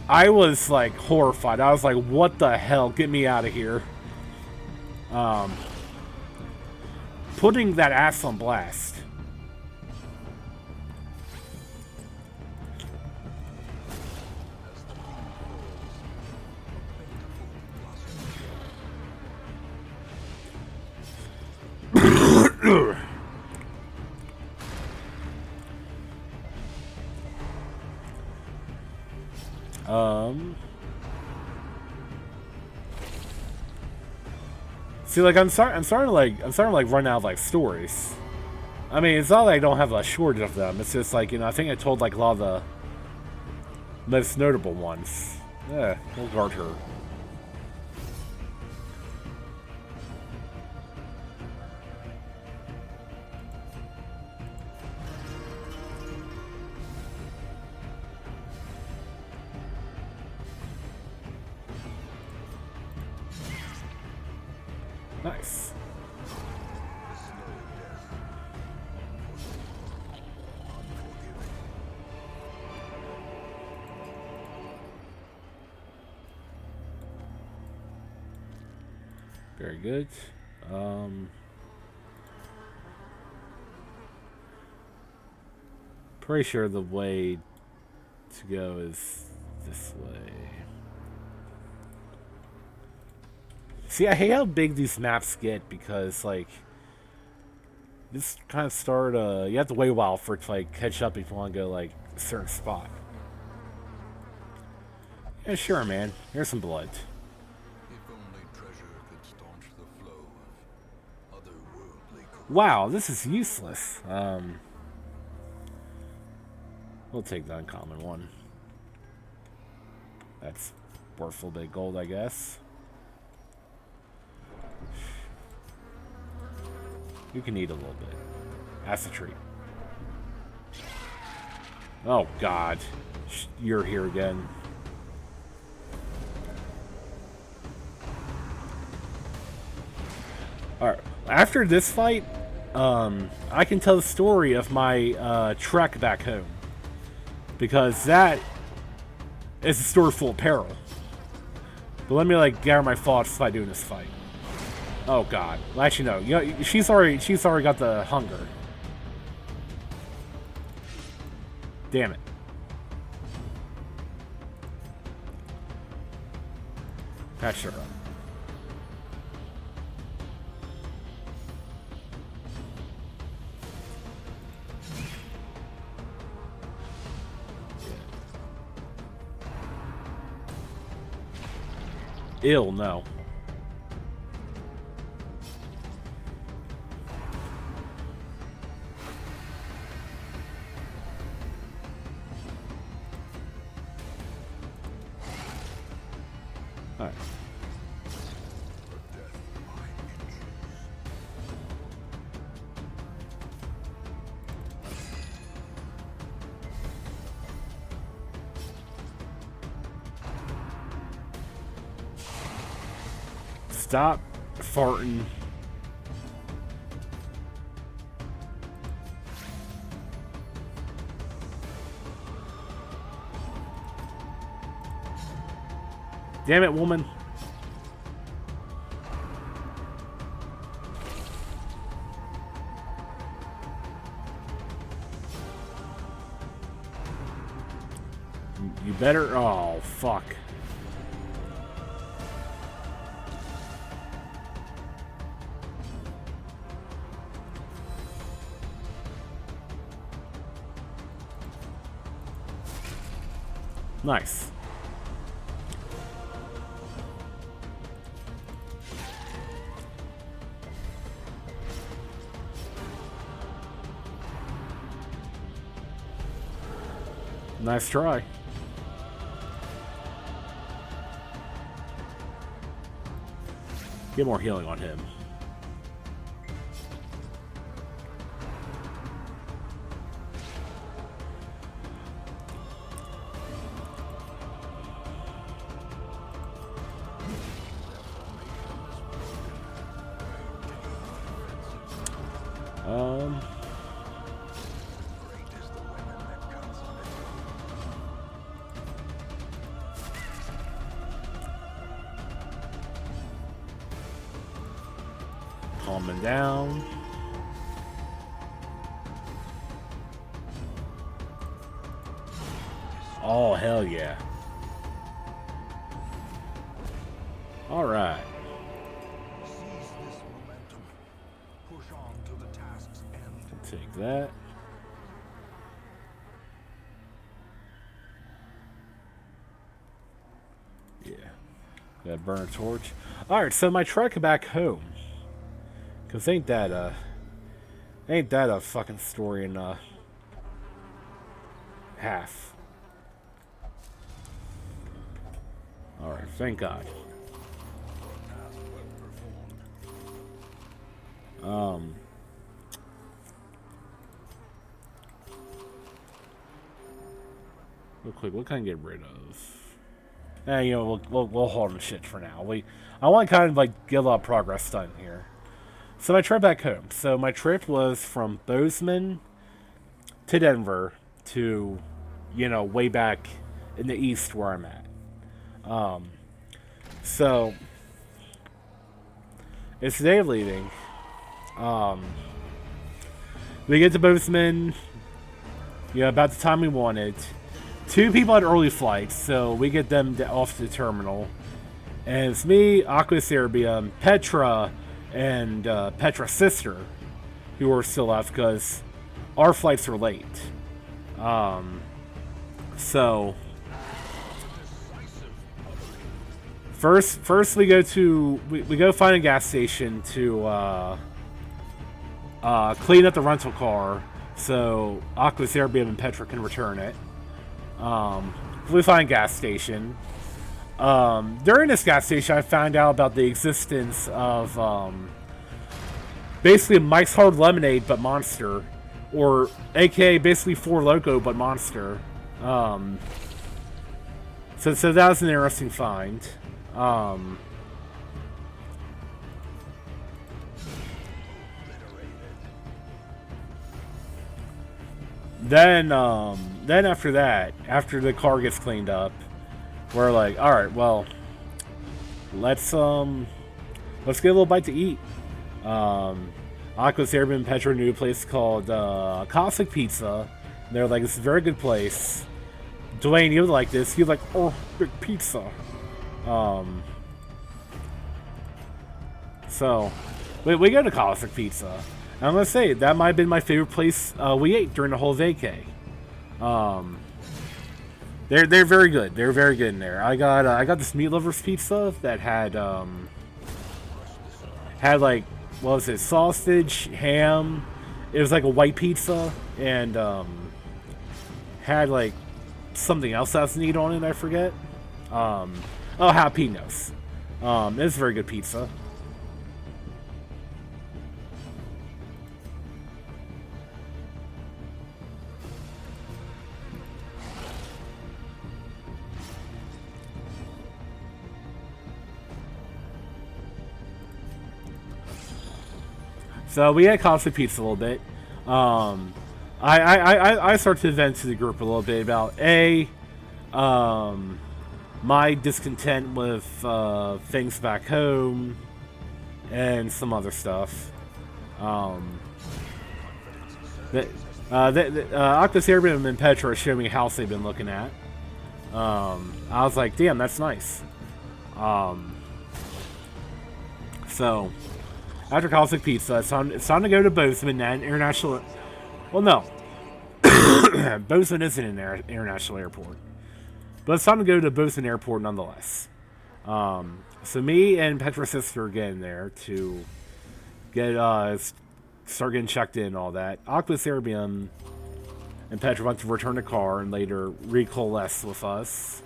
Speaker 1: I was like horrified. I was like, what the hell? Get me out of here. Putting that ass on blast. See, like I'm starting to run out of like stories. I mean, it's not like I don't have a shortage of them. It's just like, I think I told like a lot of the most notable ones. Yeah, we'll guard her. Nice. Very good. Pretty sure the way to go is this way. See, I hate how big these maps get because, like, this kind of start, you have to wait a while for it to, like, catch up if you want to go, like, a certain spot. Yeah, sure, man. Here's some blood.
Speaker 2: If only treasure could staunch the flow of otherworldly corruption.
Speaker 1: Wow, this is useless. We'll take the uncommon one. That's worth a little bit of gold, I guess. You can eat a little bit. That's a treat. Oh, God. You're here again. Alright. After this fight, I can tell the story of my trek back home. Because that is a story full of peril. But let me, like, gather my thoughts by doing this fight. Oh God! Well, actually, no. You know, she's already got the hunger. Damn it. Patch her up. Ill, no. Alright. Stop farting. Damn it, woman. You better. Oh, fuck. Nice. Nice try. Get more healing on him. Calming down. Oh, hell yeah. All right.
Speaker 2: Seize this momentum. Push on to the task's end.
Speaker 1: Take that. Yeah. Gotta burn a torch. Alright, so my trek back home. Cause ain't that a fucking story in half. Alright, thank God. Real quick, what can I get rid of? You know, we'll hold on shit for now. I want to kind of like get a lot of progress done here. So my trip back home. So my trip was from Bozeman to Denver to, you know, way back in the east where I'm at. So it's the day of leaving. We get to Bozeman, you know, about the time we wanted. 2 people had early flights, so we get them off to the terminal. And it's me, Aquas Serbium, Petra, and Petra's sister, who are still left because our flights are late. So first we go to we go find a gas station to clean up the rental car so Aquas Serbium and Petra can return it. We find a gas station. During this gas station, I found out about the existence of basically Mike's Hard Lemonade but Monster, or aka basically Four Loko but Monster. So that was an interesting find. Then after that, after the car gets cleaned up, we're like, all right, well, let's get a little bite to eat. Aqua's Airman Petra knew a place called Cossack Pizza They're like, it's a very good place. Dwayne, you would like this. You're like, oh, big pizza. So, we go to Cosmic Pizza. And I'm gonna say that might have been my favorite place we ate during the whole vacay. They're very good. They're very good in there. I got this meat lovers pizza that had like, what was it, sausage, ham. It was like a white pizza, and had like something else that's neat on it. I forget. Oh, jalapenos. It's a very good pizza. So we had Cosmic Pizza a little bit. I started to vent to the group a little bit about my discontent with things back home and some other stuff. Octus Airman and Petra showed me a house they've been looking at. I was like, damn, that's nice. So after Cosmic Pizza, it's time to go to Bozeman International. Well, no. Bozeman isn't an international airport. But it's time to go to Bozeman Airport nonetheless. So me and Petra's sister are getting there to get start getting checked in and all that. Octopus Airbeam and Petra want to return the car and later recoalesce with us.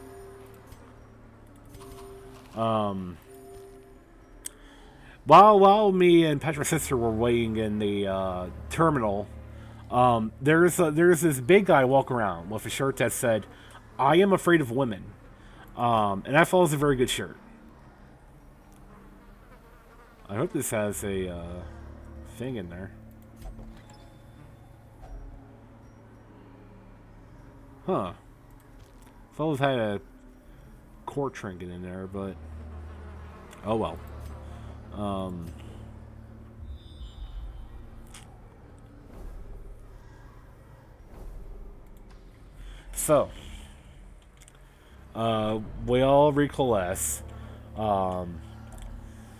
Speaker 1: While me and Petra's sister were waiting in the terminal, there's this big guy walking around with a shirt that said, "I am afraid of women," and I thought it was a very good shirt. I hope this has a thing in there. Huh. Thought it had a core trinket in there, but oh well. So, we all recoalesce.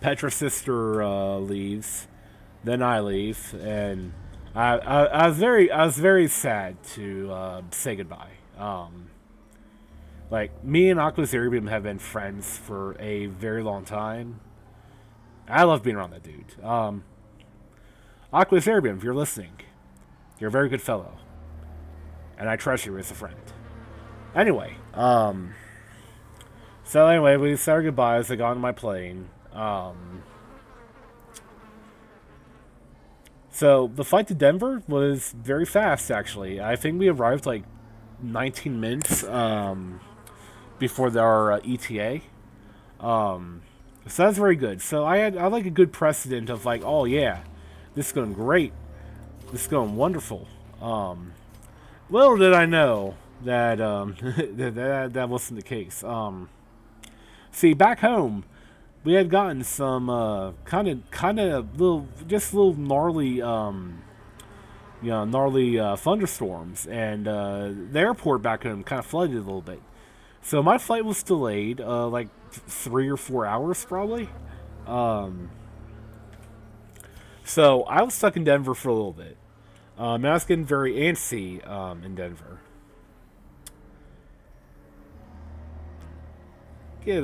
Speaker 1: Petra's sister leaves, then I leave, and I was very sad to say goodbye. Like, me and Aquas Airbeam have been friends for a very long time. I love being around that dude. Aquas Airbeam, if you're listening, you're a very good fellow, and I treasure you as a friend. Anyway, so anyway, we said our goodbyes. I got on my plane. So the flight to Denver was very fast, actually. I think we arrived like 19 minutes before our ETA. So that's very good. So I like a good precedent of like, oh yeah, this is going great. This is going wonderful. Little did I know that that wasn't the case. See, back home, we had gotten some kind of little gnarly thunderstorms, and the airport back home kind of flooded a little bit. So my flight was delayed like 3 or 4 hours probably. So I was stuck in Denver for a little bit. And I was getting very antsy in Denver. Get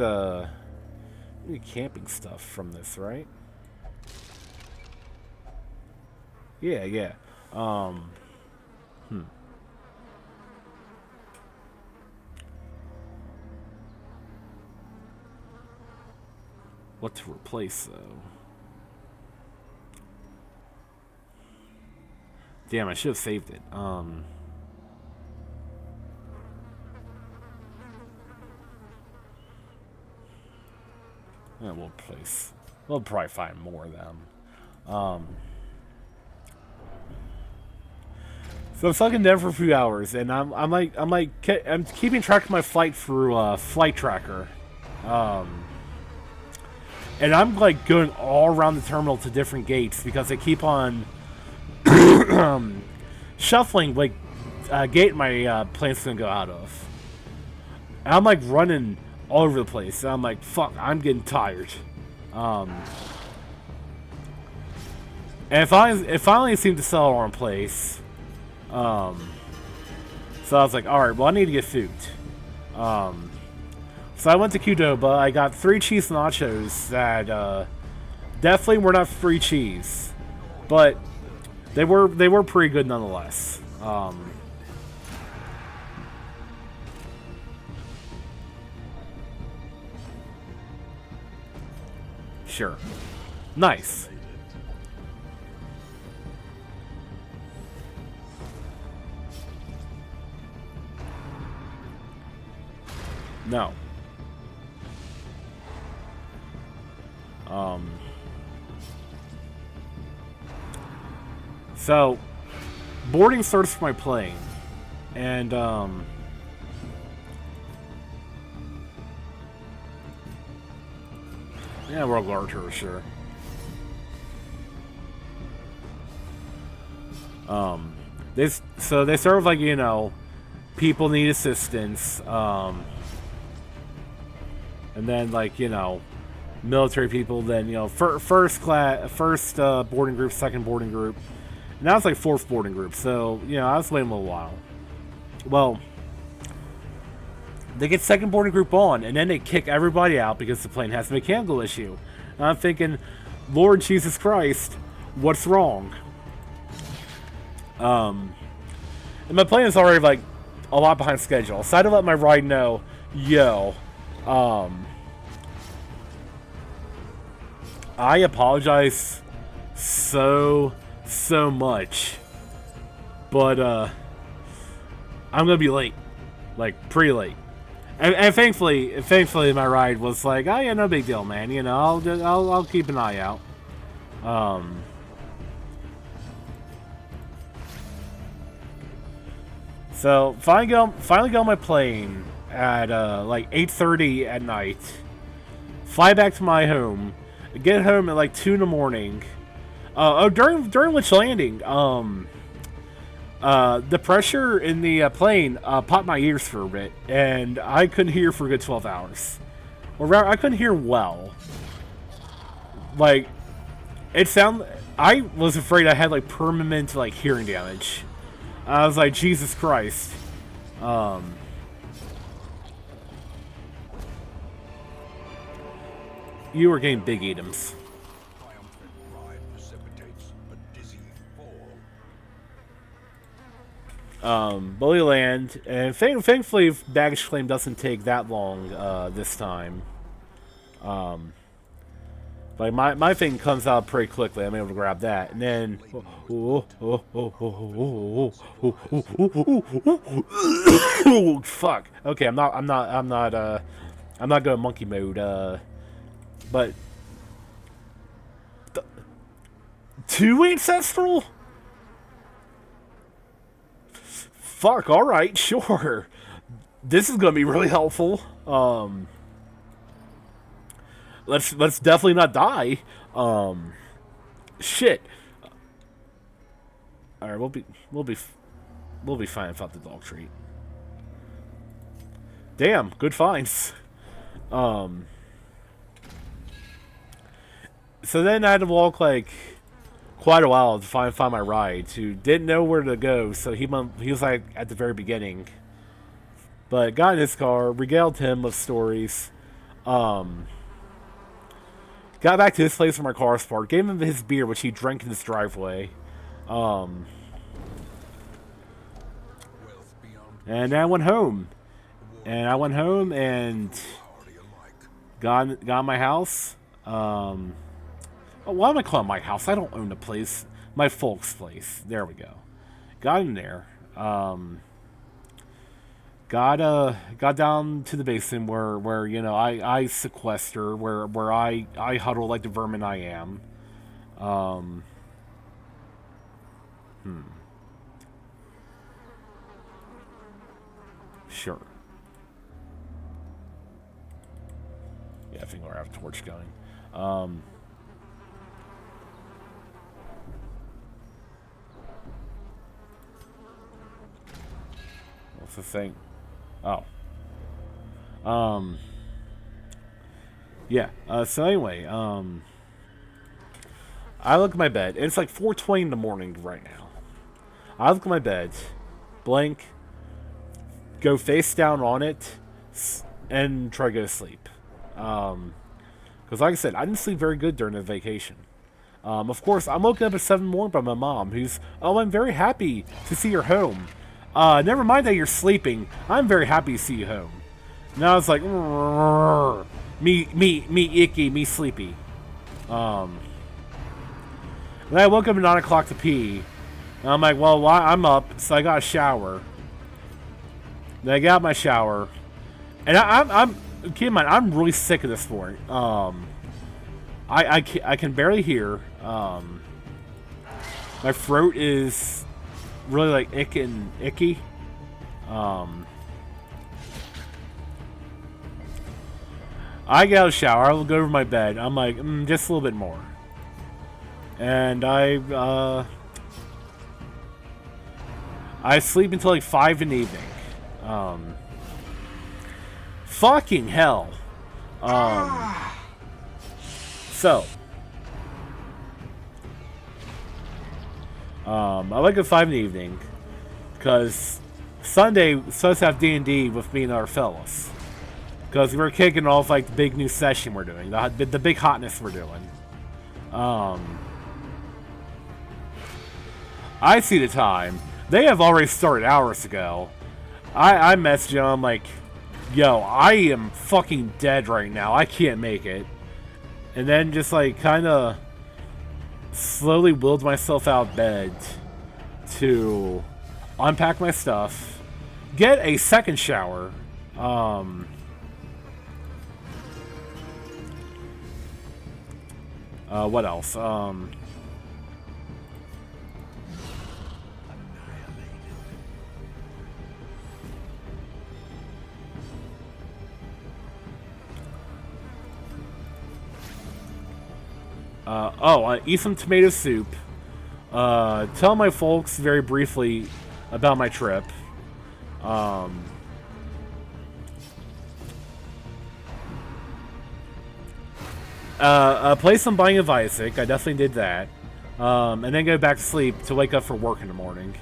Speaker 1: camping stuff from this, right? Yeah. What to replace, though? Damn, I should have saved it. Yeah, we'll place. We'll probably find more of them. So I'm stuck in Denver for a few hours, and I'm keeping track of my flight through Flight Tracker. And I'm like going all around the terminal to different gates because they keep on shuffling like gate my plane's gonna go out of. And I'm like running all over the place. And I'm like, fuck, I'm getting tired. And it finally seemed to settle in place. So I was like, alright, well, I need to get food. So I went to Qdoba. I got 3 cheese nachos that definitely were not free cheese. But they were pretty good nonetheless. Sure. Nice. No. So, boarding starts for my plane, and yeah, World War II, sure. They sort of like, you know, people need assistance, and then like, you know, military people, then, you know, first boarding group, second boarding group. Now it's like 4th boarding group, so, you know, I was waiting a little while. Well, they get 2nd boarding group on, and then they kick everybody out because the plane has a mechanical issue. And I'm thinking, Lord Jesus Christ, what's wrong? And my plane is already, like, a lot behind schedule, so I had to let my ride know, yo, I apologize so much, but I'm gonna be late, like pretty late, and thankfully my ride was like, oh yeah, no big deal, man. You know, I'll keep an eye out. So finally get on my plane at like 8:30 at night. Fly back to my home. Get home at like 2 in the morning. During which landing, the pressure in the plane popped my ears for a bit, and I couldn't hear for a good 12 hours. Or rather, I couldn't hear well. Like, I was afraid I had like permanent like hearing damage. I was like, Jesus Christ. You were getting big items. Bully land, and thankfully baggage claim doesn't take that long this time. Like my thing comes out pretty quickly. I'm able to grab that, and then fuck. Okay, I'm not going monkey mode. But 2 ancestral. Fuck, alright, sure. This is gonna be really helpful. Let's definitely not die. Shit. Alright, we'll be fine without the dog treat. Damn, good finds. So then I had to walk like quite a while to find my ride. Who didn't know where to go, so he was like at the very beginning. But got in his car, regaled him with stories. Got back to his place where my car was parked. Gave him his beer, which he drank in his driveway. And then I went home. And got in my house. Why am I calling my house? I don't own the place. My folks' place. There we go. Got in there. Got down to the basin where you know I sequester, where I huddle like the vermin I am. Sure. Yeah, I think we'll have a torch going. What's the thing? Oh. Yeah. So anyway, I look at my bed. It's like 4:20 in the morning right now. I look at my bed, blink, go face down on it, and try to go to sleep. Because like I said, I didn't sleep very good during the vacation. Of course, I'm woken up at 7 morning by my mom, who's, "Oh, I'm very happy to see you're home. Never mind that you're sleeping. I'm very happy to see you home." And I was like, me icky, me sleepy. Then I woke up at 9 o'clock to pee. And I'm like, well, I'm up, so I got a shower. Then I got out my shower. And I'm keep in mind, I'm really sick at this point. I can barely hear. My throat is really like icky. I get out of the shower. I will go over to my bed. I'm like, just a little bit more. And I sleep until like 5 in the evening. Fucking hell. So. I wake up 5 in the evening. Because Sunday was supposed to have D&D with me and our fellas. Because we're kicking off like the big new session we're doing. The big hotness we're doing. I see the time. They have already started hours ago. I messaged them. I'm like, yo, I am fucking dead right now. I can't make it. And then just like kind of slowly willed myself out of bed to unpack my stuff, get a second shower. What else? Eat some tomato soup. Tell my folks very briefly about my trip. Play some Binding of Isaac. I definitely did that. And then go back to sleep to wake up for work in the morning.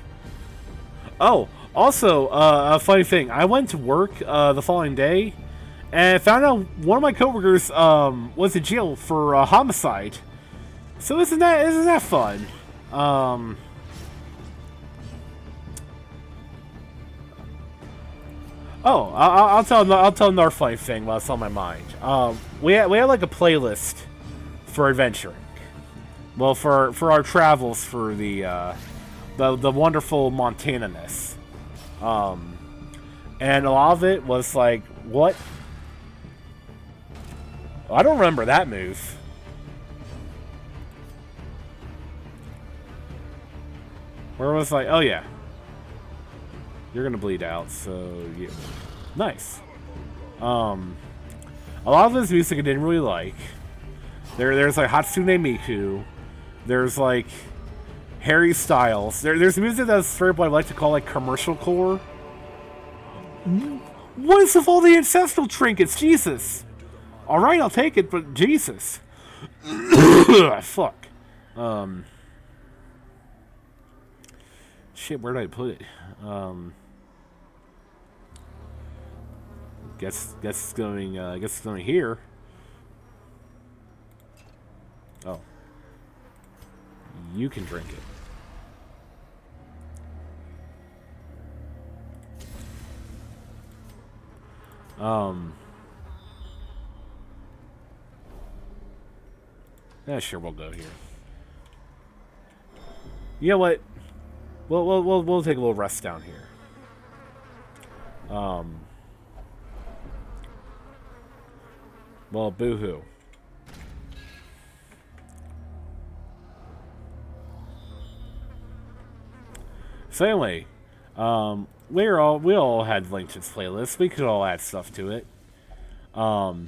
Speaker 1: Oh, also, a funny thing. I went to work the following day and found out one of my coworkers was in jail for homicide. So isn't that fun? I'll tell another funny thing while it's on my mind. We had like a playlist for adventuring. Well, for our travels for the wonderful Montana-ness. And a lot of it was like, what? I don't remember that move. Where it was like, oh yeah, you're gonna bleed out, so yeah, nice. A lot of this music I didn't really like. There's like Hatsune Miku. There's like Harry Styles. There's music that's straight up what I like to call like commercial core. What is with all the ancestral trinkets? Jesus. All right, I'll take it, but Jesus. Fuck. Shit, where did I put it? Guess it's going here. Oh. You can drink it. Yeah, sure, we'll go here. You know what? We'll take a little rest down here. Well, boo-hoo. So anyway, we all had linked to this playlist. We could all add stuff to it. So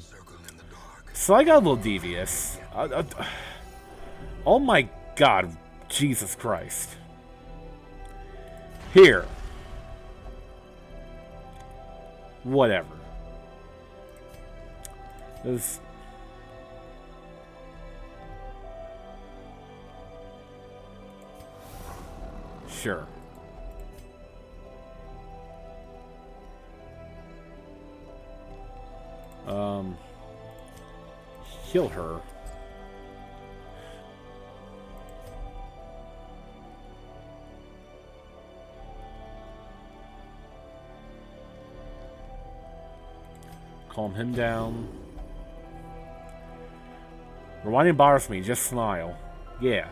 Speaker 1: I got a little devious. Oh my God, Jesus Christ. Here. whatever. It's, sure. Kill her. Calm him down. Rewinding bothers me, just smile. Yeah.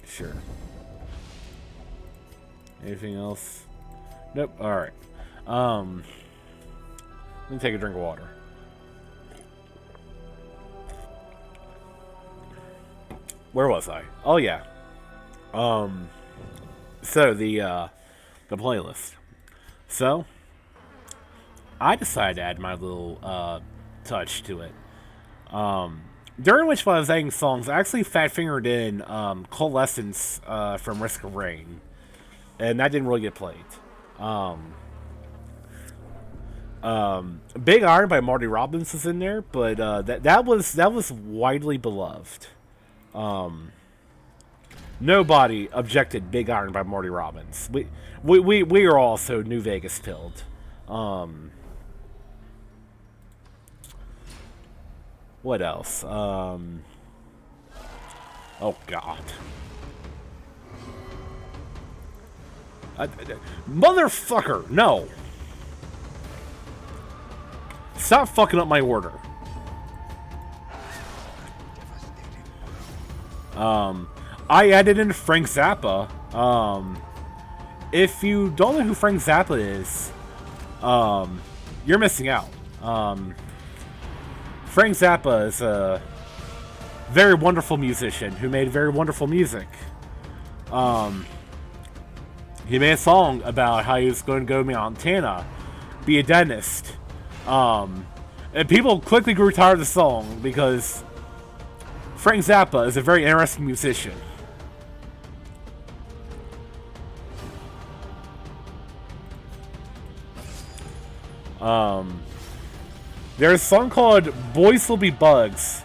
Speaker 1: Sure. Anything else? Nope. Alright. Let me take a drink of water. Where was I? Oh yeah. So the playlist. So I decided to add my little touch to it. During which while I was adding songs, I actually fat-fingered in Coalescence from Risk of Rain. And that didn't really get played. Big Iron by Marty Robbins is in there, but that was widely beloved. Nobody objected Big Iron by Marty Robbins. We are also New Vegas pilled. What else? Oh God. Motherfucker, no. Stop fucking up my order. I added in Frank Zappa. If you don't know who Frank Zappa is, you're missing out. Frank Zappa is a very wonderful musician who made very wonderful music. He made a song about how he was going to go to Montana, be a dentist. And people quickly grew tired of the song because Frank Zappa is a very interesting musician. There's a song called Boys Will Be Bugs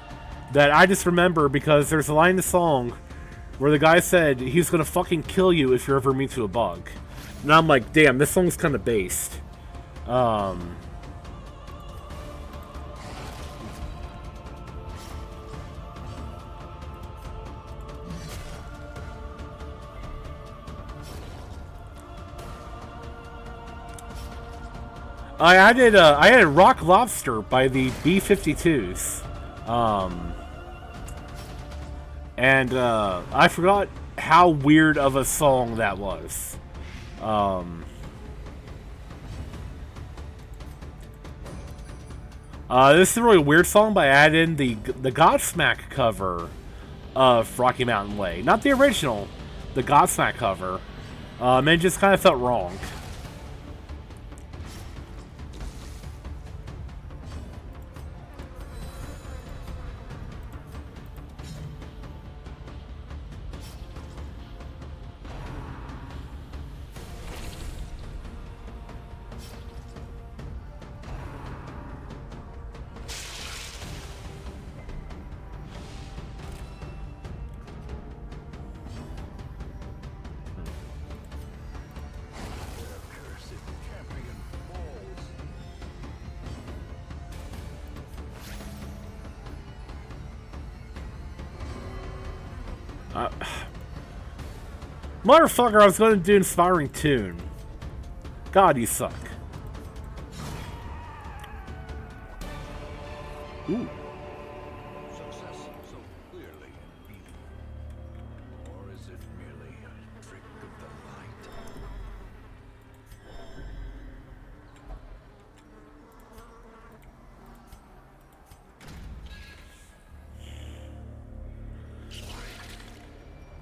Speaker 1: that I just remember because there's a line in the song where the guy said he's gonna fucking kill you if you're ever meet to a bug. And I'm like, damn, this song's kind of based. I added Rock Lobster by the B-52s. And I forgot how weird of a song that was. This is a really weird song, but I added in the Godsmack cover of Rocky Mountain Way. Not the original, the Godsmack cover. And it just kind of felt wrong. Motherfucker, I was going to do Inspiring Tune. God, you suck. Ooh.
Speaker 2: Success so clearly beaten. Or is it merely a trick of the light?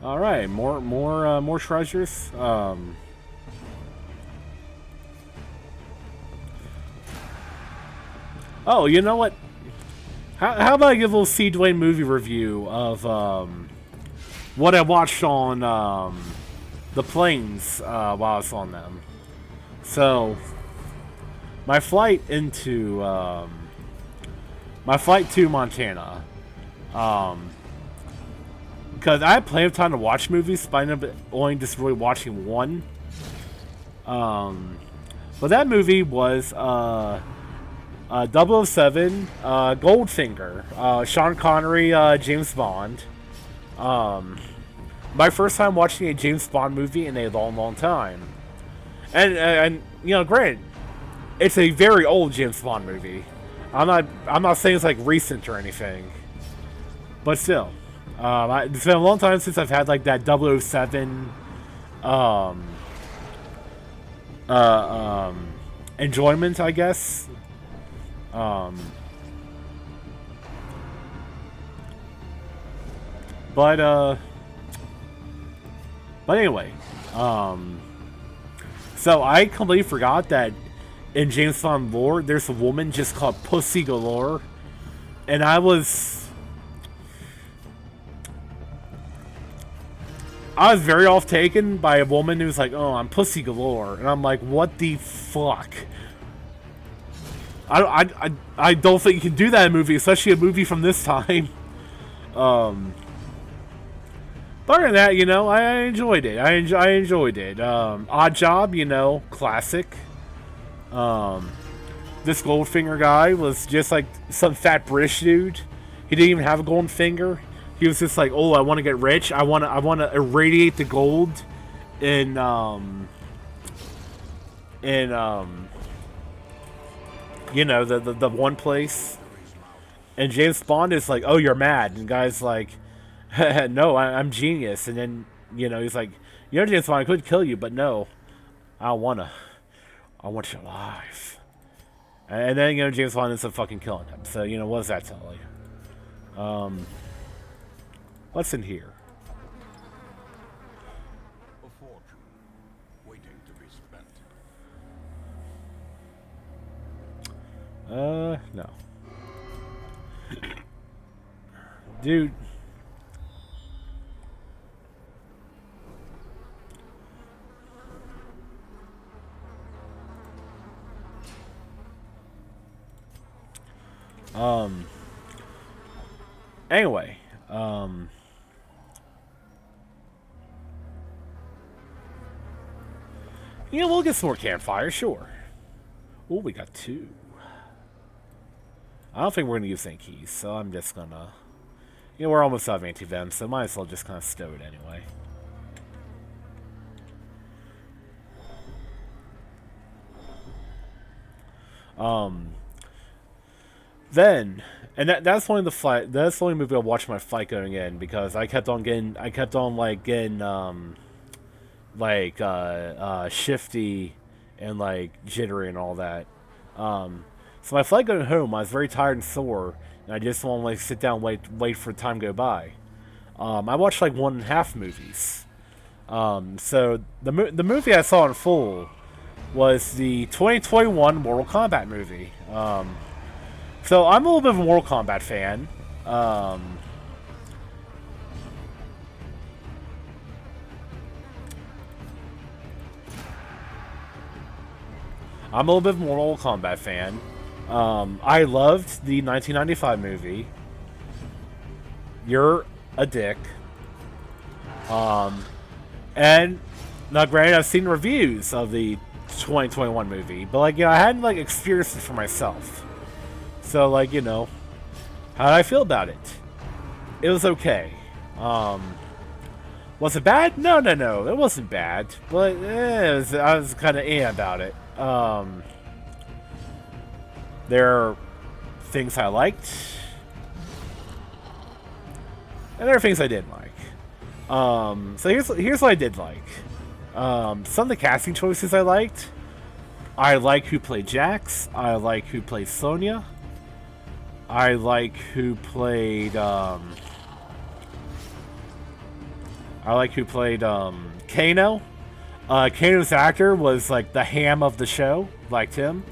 Speaker 1: All right, more treasures. Oh, you know what? How about I give a little C. Dwayne movie review of what I watched on the planes while I was on them. So, my flight into my flight to Montana, because I had plenty of time to watch movies, but I ended up only just really watching one. But that movie was 007 Goldfinger, Sean Connery, James Bond. My first time watching a James Bond movie in a long, long time. And you know, granted, it's a very old James Bond movie. I'm not saying it's like recent or anything, but still, it's been a long time since I've had like that 007 enjoyment, I guess. But anyway, so I completely forgot that in James Bond lore, there's a woman just called Pussy Galore, and I was very off taken by a woman who's like, "Oh, I'm Pussy Galore," and I'm like, "What the fuck?" I don't think you can do that in a movie, especially a movie from this time. But other than that, you know, I enjoyed it. I enjoyed it. Odd Job, you know, classic. This Goldfinger guy was just like some fat British dude. He didn't even have a golden finger. He was just like, "Oh, I want to get rich. I want to irradiate the gold in you know, the one place." And James Bond is like, "Oh, you're mad." And the guy's like, "No, I'm genius." And then, you know, he's like, "You know, James Bond, I could kill you, but no, I want you alive." And then, you know, James Bond ends up fucking killing him. So, you know, what does that tell you? What's in here?
Speaker 2: A fortune waiting to be spent.
Speaker 1: No. Dude. Anyway, you know, we'll get some more campfire, sure. Oh, we got two. I don't think we're gonna use any keys, so I'm just gonna, you know, we're almost out of anti-venom, so might as well just kind of stow it anyway. Then, and that's only the flight. That's the only movie I watched my flight going in, because I kept on getting shifty and like jittery and all that. So my flight going home, I was very tired and sore, and I just want to like sit down, wait for time to go by. I watched like 1.5 movies. So the movie I saw in full was the 2021 Mortal Kombat movie. So I'm a little bit of a Mortal Kombat fan. I'm a little bit of a Mortal Kombat fan. I loved the 1995 movie. You're a dick. And now, granted, I've seen reviews of the 2021 movie, but like, you know, I hadn't like experienced it for myself. So, like, you know, how did I feel about it? It was okay. Was it bad? No, it wasn't bad. But I was kind of about it. There are things I liked, and there are things I didn't like. So here's what I did like. Some of the casting choices I liked. I like who played Jax. I like who played Sonya. I like who played Kano. Kano's actor was like the ham of the show. Liked him.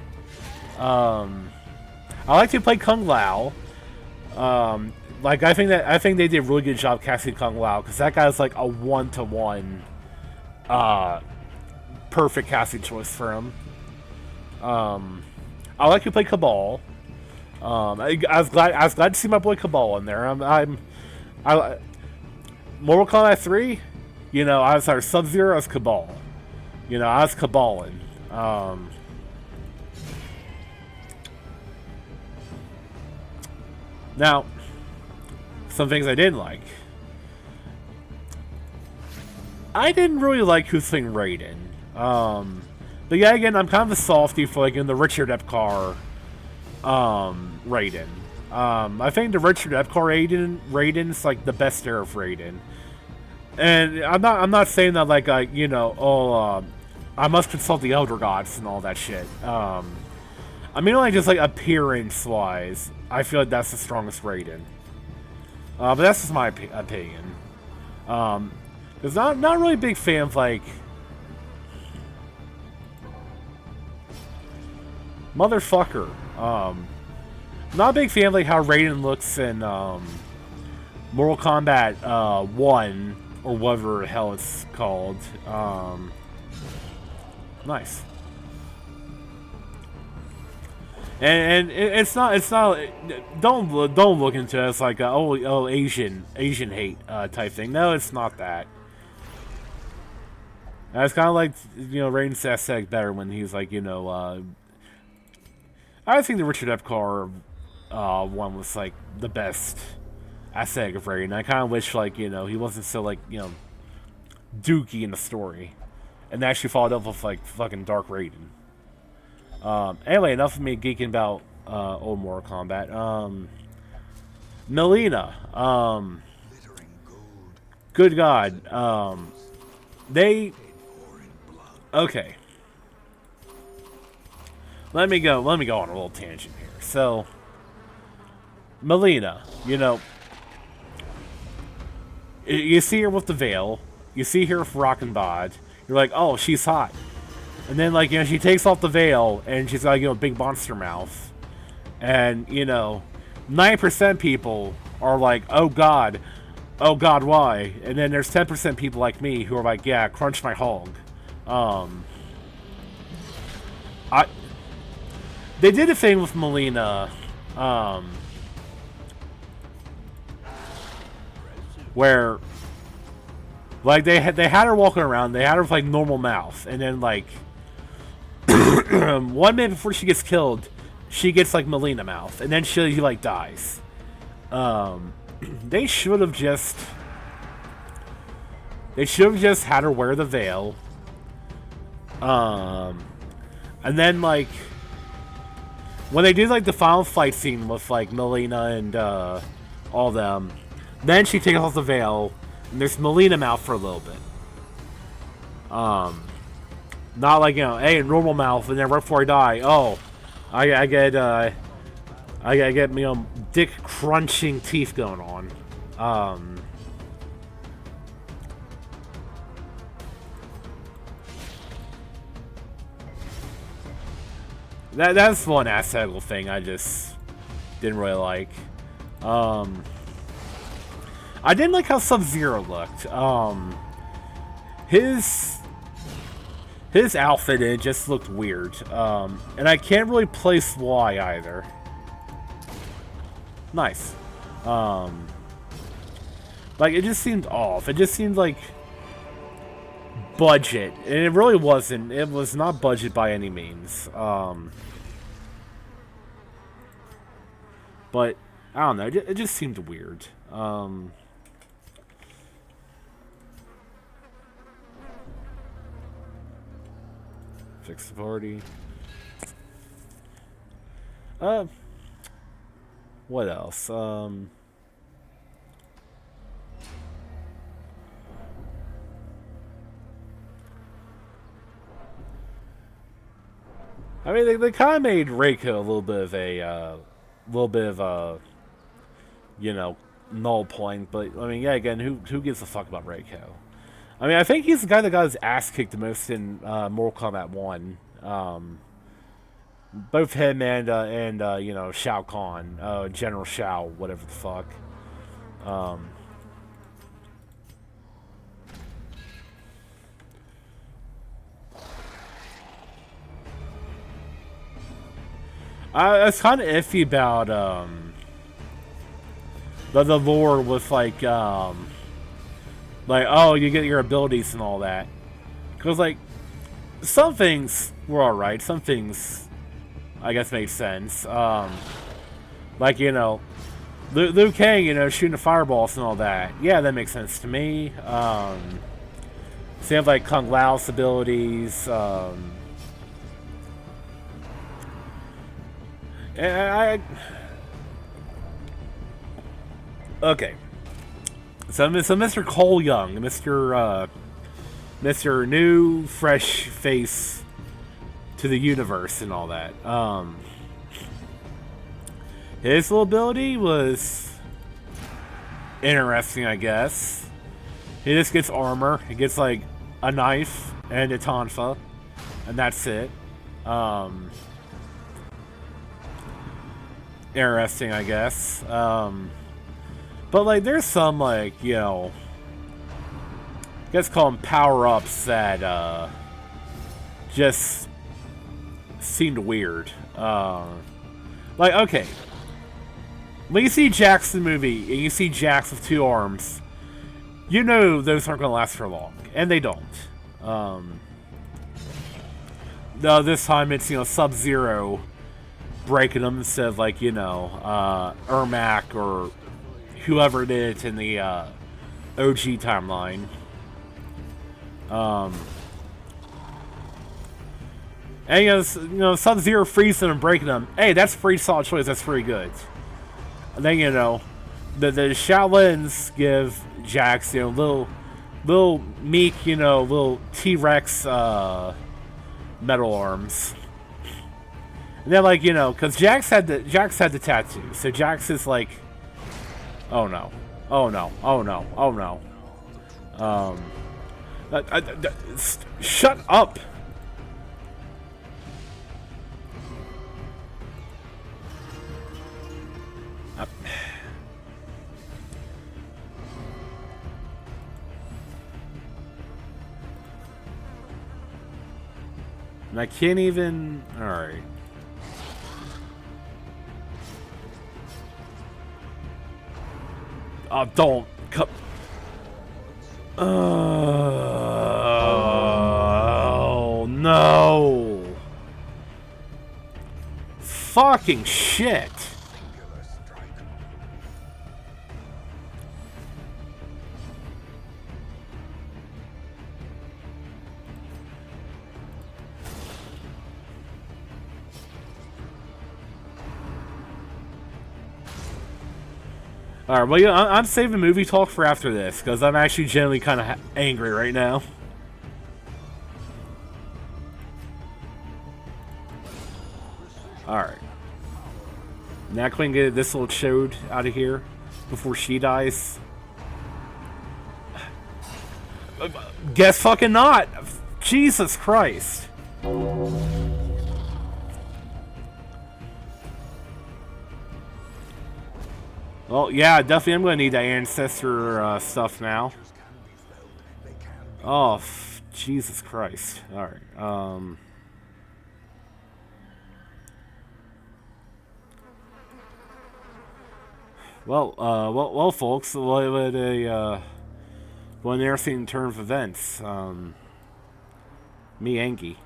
Speaker 1: I like to play Kung Lao. Like I think they did a really good job casting Kung Lao because that guy's like a 1-to-1, perfect casting choice for him. I like to play Cabal. I was glad to see my boy Cabal in there. Mortal Kombat 3, you know, I was our Sub-Zero, I was Cabal. You know, I was Cabalin. Now, some things I didn't like. I didn't really like who's playing Raiden. But yeah, again, I'm kind of a softie for like in the Richard Epcar Raiden. I think the Richard Epcar Raiden's like the best era of Raiden. And I'm not saying that like you know, I must consult the Elder Gods and all that shit. I mean, like just like appearance wise, I feel like that's the strongest Raiden. But that's just my opinion. Cause not really a big fan of like motherfucker. Not a big fan of like how Raiden looks in Mortal Kombat 1 or whatever the hell it's called. Nice. And it's not don't look into it as like a, oh Asian hate type thing. No, it's not that. It's kind of like, you know, Raiden's aesthetic better when he's like, you know, I think the Richard Epcar one was like the best aesthetic of Raiden. I kind of wish like, you know, he wasn't so like, you know, dookie in the story, and actually followed up with like fucking Dark Raiden. Anyway, enough of me geeking about old Mortal Kombat. Melina, good God, they okay. Let me go on a little tangent here. So, Melina, you know, you see her with the veil, you see her with Rock and Bod, you're like, oh, she's hot. And then, like, you know, she takes off the veil, and she's got, you know, big monster mouth. And, you know, 9% people are like, oh God, why? And then there's 10% people like me who are like, yeah, crunch my hog. They did a thing with Melina, where, like, they had her walking around, they had her with, like, normal mouth, and then, like, 1 minute before she gets killed, she gets, like, Melina mouth, and then she like, dies. They should have just had her wear the veil, and then, like, when they do, like, the final fight scene with, like, Melina and, all them, then she takes off the veil, and there's Melina mouth for a little bit. Not like, you know, hey, normal mouth, and then right before I die, oh, I get, you know, dick crunching teeth going on. That's one aesthetical thing I just didn't really like. I didn't like how Sub-Zero looked. His outfit, it just looked weird. And I can't really place why either. Nice. Like, it just seemed off. It just seemed like budget. And it really wasn't. It was not budget by any means. But, I don't know. It just seemed weird. Fix the party. What else? I mean, they kind of made Reiko a little bit of a, you know, null point. But I mean, yeah, again, who gives a fuck about Reiko? I mean, I think he's the guy that got his ass kicked the most in Mortal Kombat 1. both him and you know, Shao Kahn, General Shao, whatever the fuck. Um, I was kind of iffy about the lore with like, oh, you get your abilities and all that. Cause like some things were alright, some things I guess made sense. Like, you know, Liu Kang, you know, shooting the fireballs and all that. Yeah, that makes sense to me. Same with like Kung Lao's abilities. And okay. So Mr. Cole Young, Mr. New Fresh Face to the universe and all that. His little ability was interesting, I guess. He just gets armor. He gets like a knife and a tonfa, and that's it. Interesting, I guess. But like, there's some like, you know, I guess call them power-ups that just seemed weird. Like, okay, when you see Jax in the movie and you see Jax with 2 arms, you know those aren't going to last for long, and they don't. No, this time it's, you know, Sub-Zero breaking them instead of like, you know, Ermac or whoever it is in the OG timeline. And you know, Sub-Zero freezing and breaking them. Hey, that's a pretty solid choice. That's pretty good. And then, you know, the Shaolins give Jax, you know, little meek, you know, little T-Rex metal arms. And then, like, you know, because Jax had the tattoo, so Jax is like, oh no, oh no, oh no, oh no. Shut up. And I can't even. All right. Oh, don't. Oh, no. Fucking shit. Alright, well, yeah, I'm saving movie talk for after this, because I'm actually genuinely kind of angry right now. Alright. Now can we get this little chode out of here before she dies? Guess fucking not! Jesus Christ! Well, yeah, definitely I'm going to need that ancestor stuff now. Oh, Jesus Christ. Alright, well, folks, what a interesting turn of events. Me, Angie.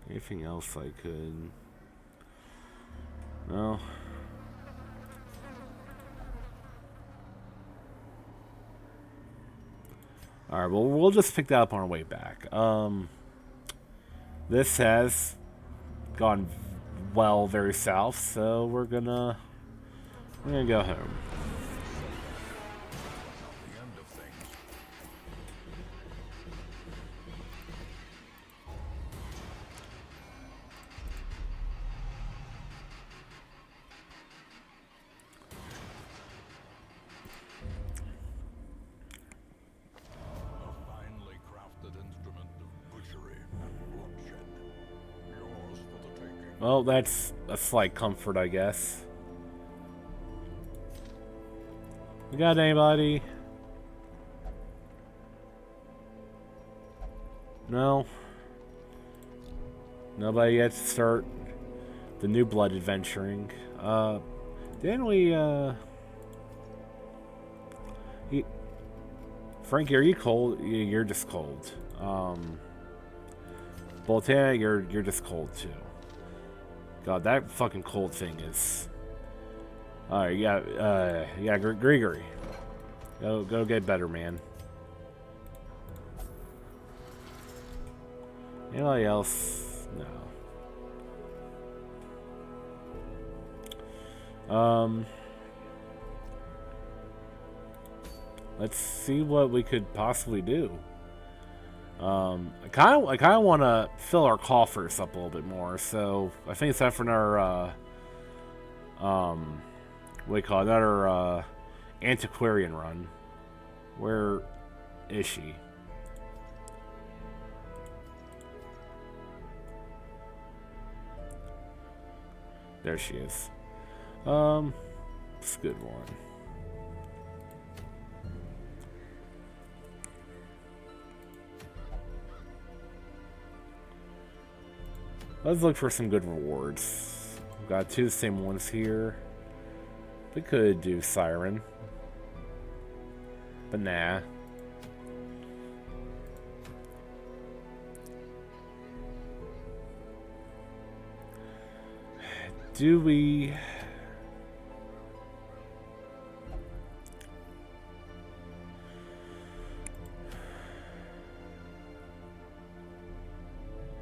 Speaker 1: Anything else I could? No. Alright, well, we'll just pick that up on our way back. This has gone well very south, so we're gonna go home. Well, that's a slight comfort, I guess. We got anybody? No. Nobody yet to start the new blood adventuring. Didn't we, Frankie, are you cold? You're just cold. Boltana, you're just cold too. God, that fucking cold thing is. Alright, yeah, Gregory. Go get better, man. Anybody else? No. Let's see what we could possibly do. I kind of want to fill our coffers up a little bit more, so I think it's time for another, what do you call it? Another, antiquarian run. Where is she? There she is. It's a good one. Let's look for some good rewards. We've got two of the same ones here. We could do Siren. But nah. Do we...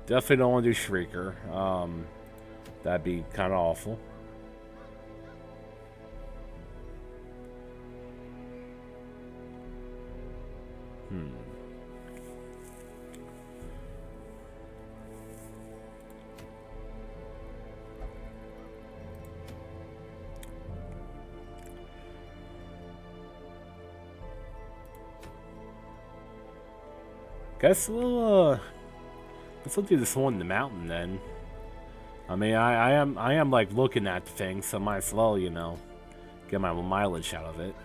Speaker 1: Definitely don't want to do Shrieker. That'd be kind of awful. Guess we'll do this one in the mountain then. I mean, I am like looking at the thing, so might as well, you know, get my mileage out of it.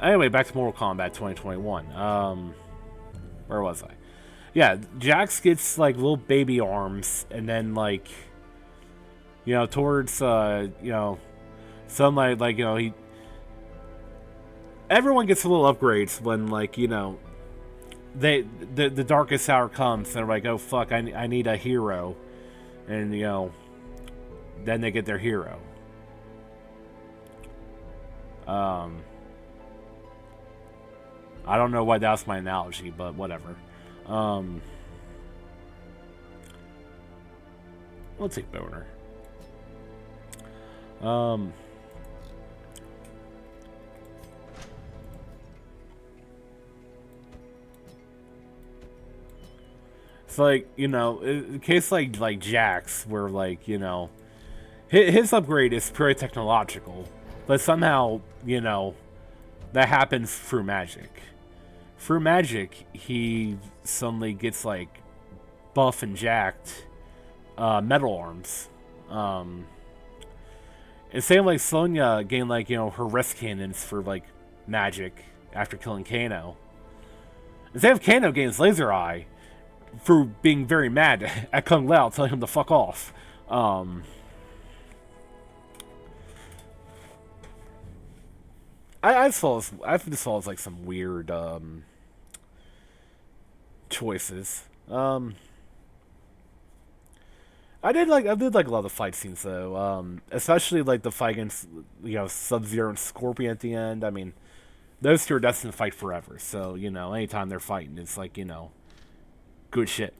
Speaker 1: Anyway, back to Mortal Kombat 2021. Where was I? Yeah, Jax gets like little baby arms, and then like, you know, towards you know, sunlight, like, you know, everyone gets a little upgrades when, like, you know, the darkest hour comes, and they're like, oh fuck, I need a hero, and you know, then they get their hero. I don't know why that's my analogy, but whatever. We'll take Boner. It's like, you know, in case like Jax, where like, you know, his upgrade is purely technological, but somehow, you know, that happens through magic. Through magic, he suddenly gets like buff and jacked metal arms. And same like Sonya gained like, you know, her wrist cannons for like magic after killing Kano. And same with Kano gains laser eye for being very mad at Kung Lao, telling him to fuck off. I just saw like some weird choices. I did like a lot of the fight scenes though. Especially like the fight against, you know, Sub-Zero and Scorpion at the end. I mean, those two are destined to fight forever. So, you know, anytime they're fighting, it's like, you know, good shit.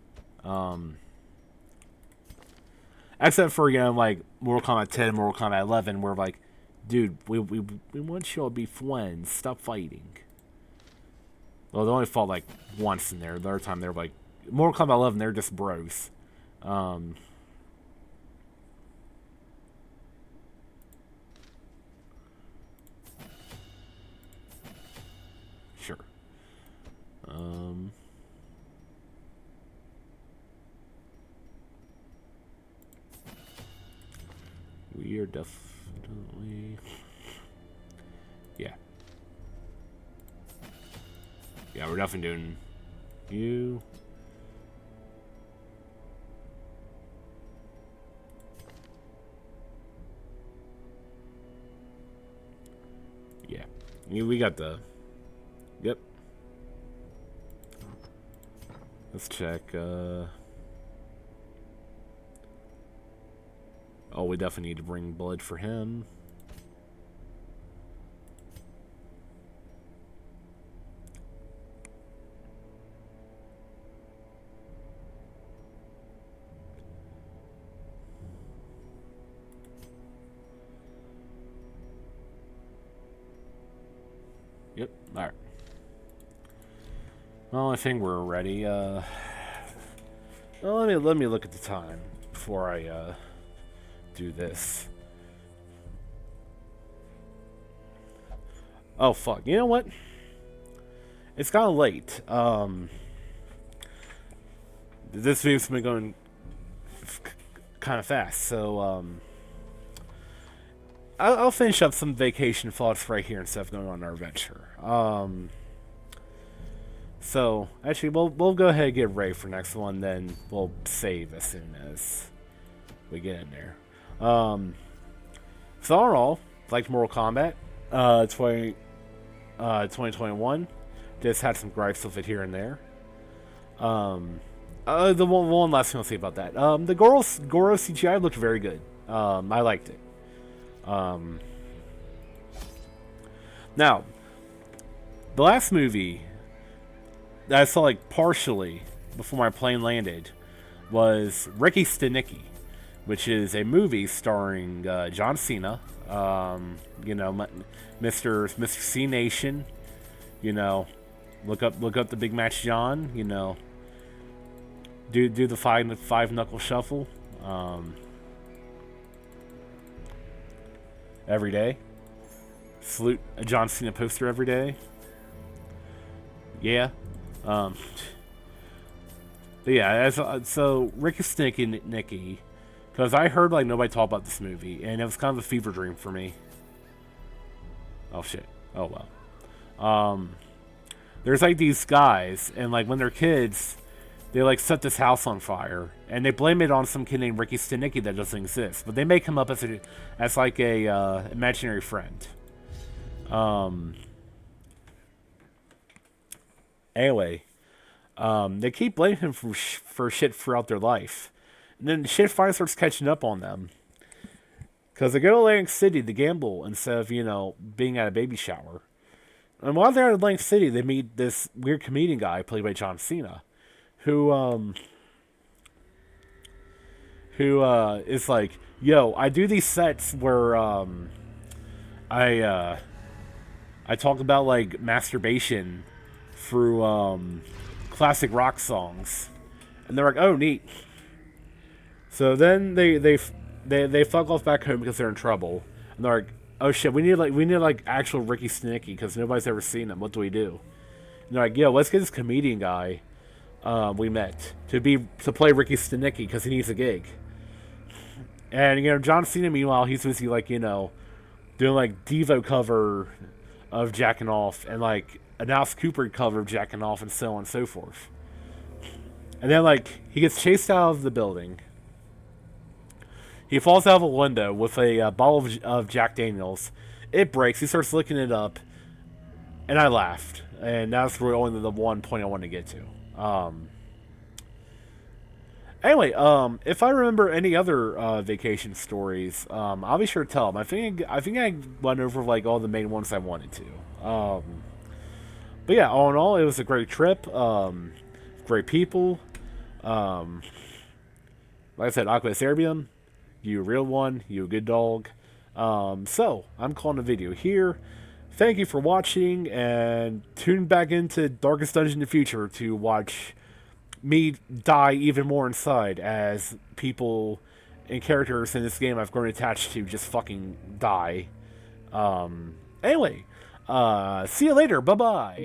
Speaker 1: Except for, you know, like Mortal Kombat 10 and Mortal Kombat 11, where like, dude, we want you all to be friends. Stop fighting. Well, they only fought like once in there. The other time they were like, Mortal Kombat 11, they're just bros. Sure. Um, we are definitely... Yeah. Yeah, we're definitely doing you. Yeah. We got the... Yep. Let's check, Oh, we definitely need to bring blood for him. Yep, alright. Well, I think we're ready. Well, let me look at the time before I do this. Oh fuck! You know what? It's kind of late. This video's been going kind of fast, so I'll finish up some vacation thoughts right here instead of going on our adventure. So actually, we'll go ahead and get ready for next one. Then we'll save as soon as we get in there. So overall, liked Mortal Kombat 2021. Just had some gripes with it here and there. The one last thing I'll say about that. The Goro CGI looked very good. I liked it. Now, the last movie that I saw like partially before my plane landed was Ricky Stenicki, which is a movie starring John Cena, you know, Mr. C Nation, you know, look up the Big Match John, you know, do the five knuckle shuffle every day, salute a John Cena poster every day. Yeah. But yeah, so Ricky Stenicki, because I heard like nobody talk about this movie, and it was kind of a fever dream for me. Oh shit. Oh well. There's like these guys, and like when they're kids, they like set this house on fire, and they blame it on some kid named Ricky Stenicki that doesn't exist, but they make him up as like a imaginary friend. Anyway, they keep blaming him for shit throughout their life. And then shit finally starts catching up on them. Because they go to Atlantic City to gamble instead of, you know, being at a baby shower. And while they're at Atlantic City, they meet this weird comedian guy played by John Cena. Who is like, yo, I do these sets where, I talk about, like, masturbation through, classic rock songs, and they're like, "Oh, neat." So then they fuck off back home because they're in trouble, and they're like, "Oh shit, we need like actual Ricky Stenicki because nobody's ever seen him. What do we do?" And they're like, "Yo, let's get this comedian guy we met to play Ricky Stenicki because he needs a gig." And you know, John Cena, meanwhile, he's busy like, you know, doing like Devo cover of Jackin' Off and like an Alice Cooper cover of Jackin' Off and so on and so forth. And then, like, he gets chased out of the building. He falls out of a window with a bottle of Jack Daniels. It breaks. He starts licking it up. And I laughed. And that's really only the one point I wanted to get to. Anyway, if I remember any other vacation stories, I'll be sure to tell them. I think I went over, like, all the main ones I wanted to. But yeah, all in all, it was a great trip. Great people. Like I said, Aqua Serbium, you a real one, you a good dog. So, I'm calling the video here. Thank you for watching, and tune back into Darkest Dungeon in the future to watch me die even more inside as people and characters in this game I've grown attached to just fucking die. Anyway, see you later. Bye-bye.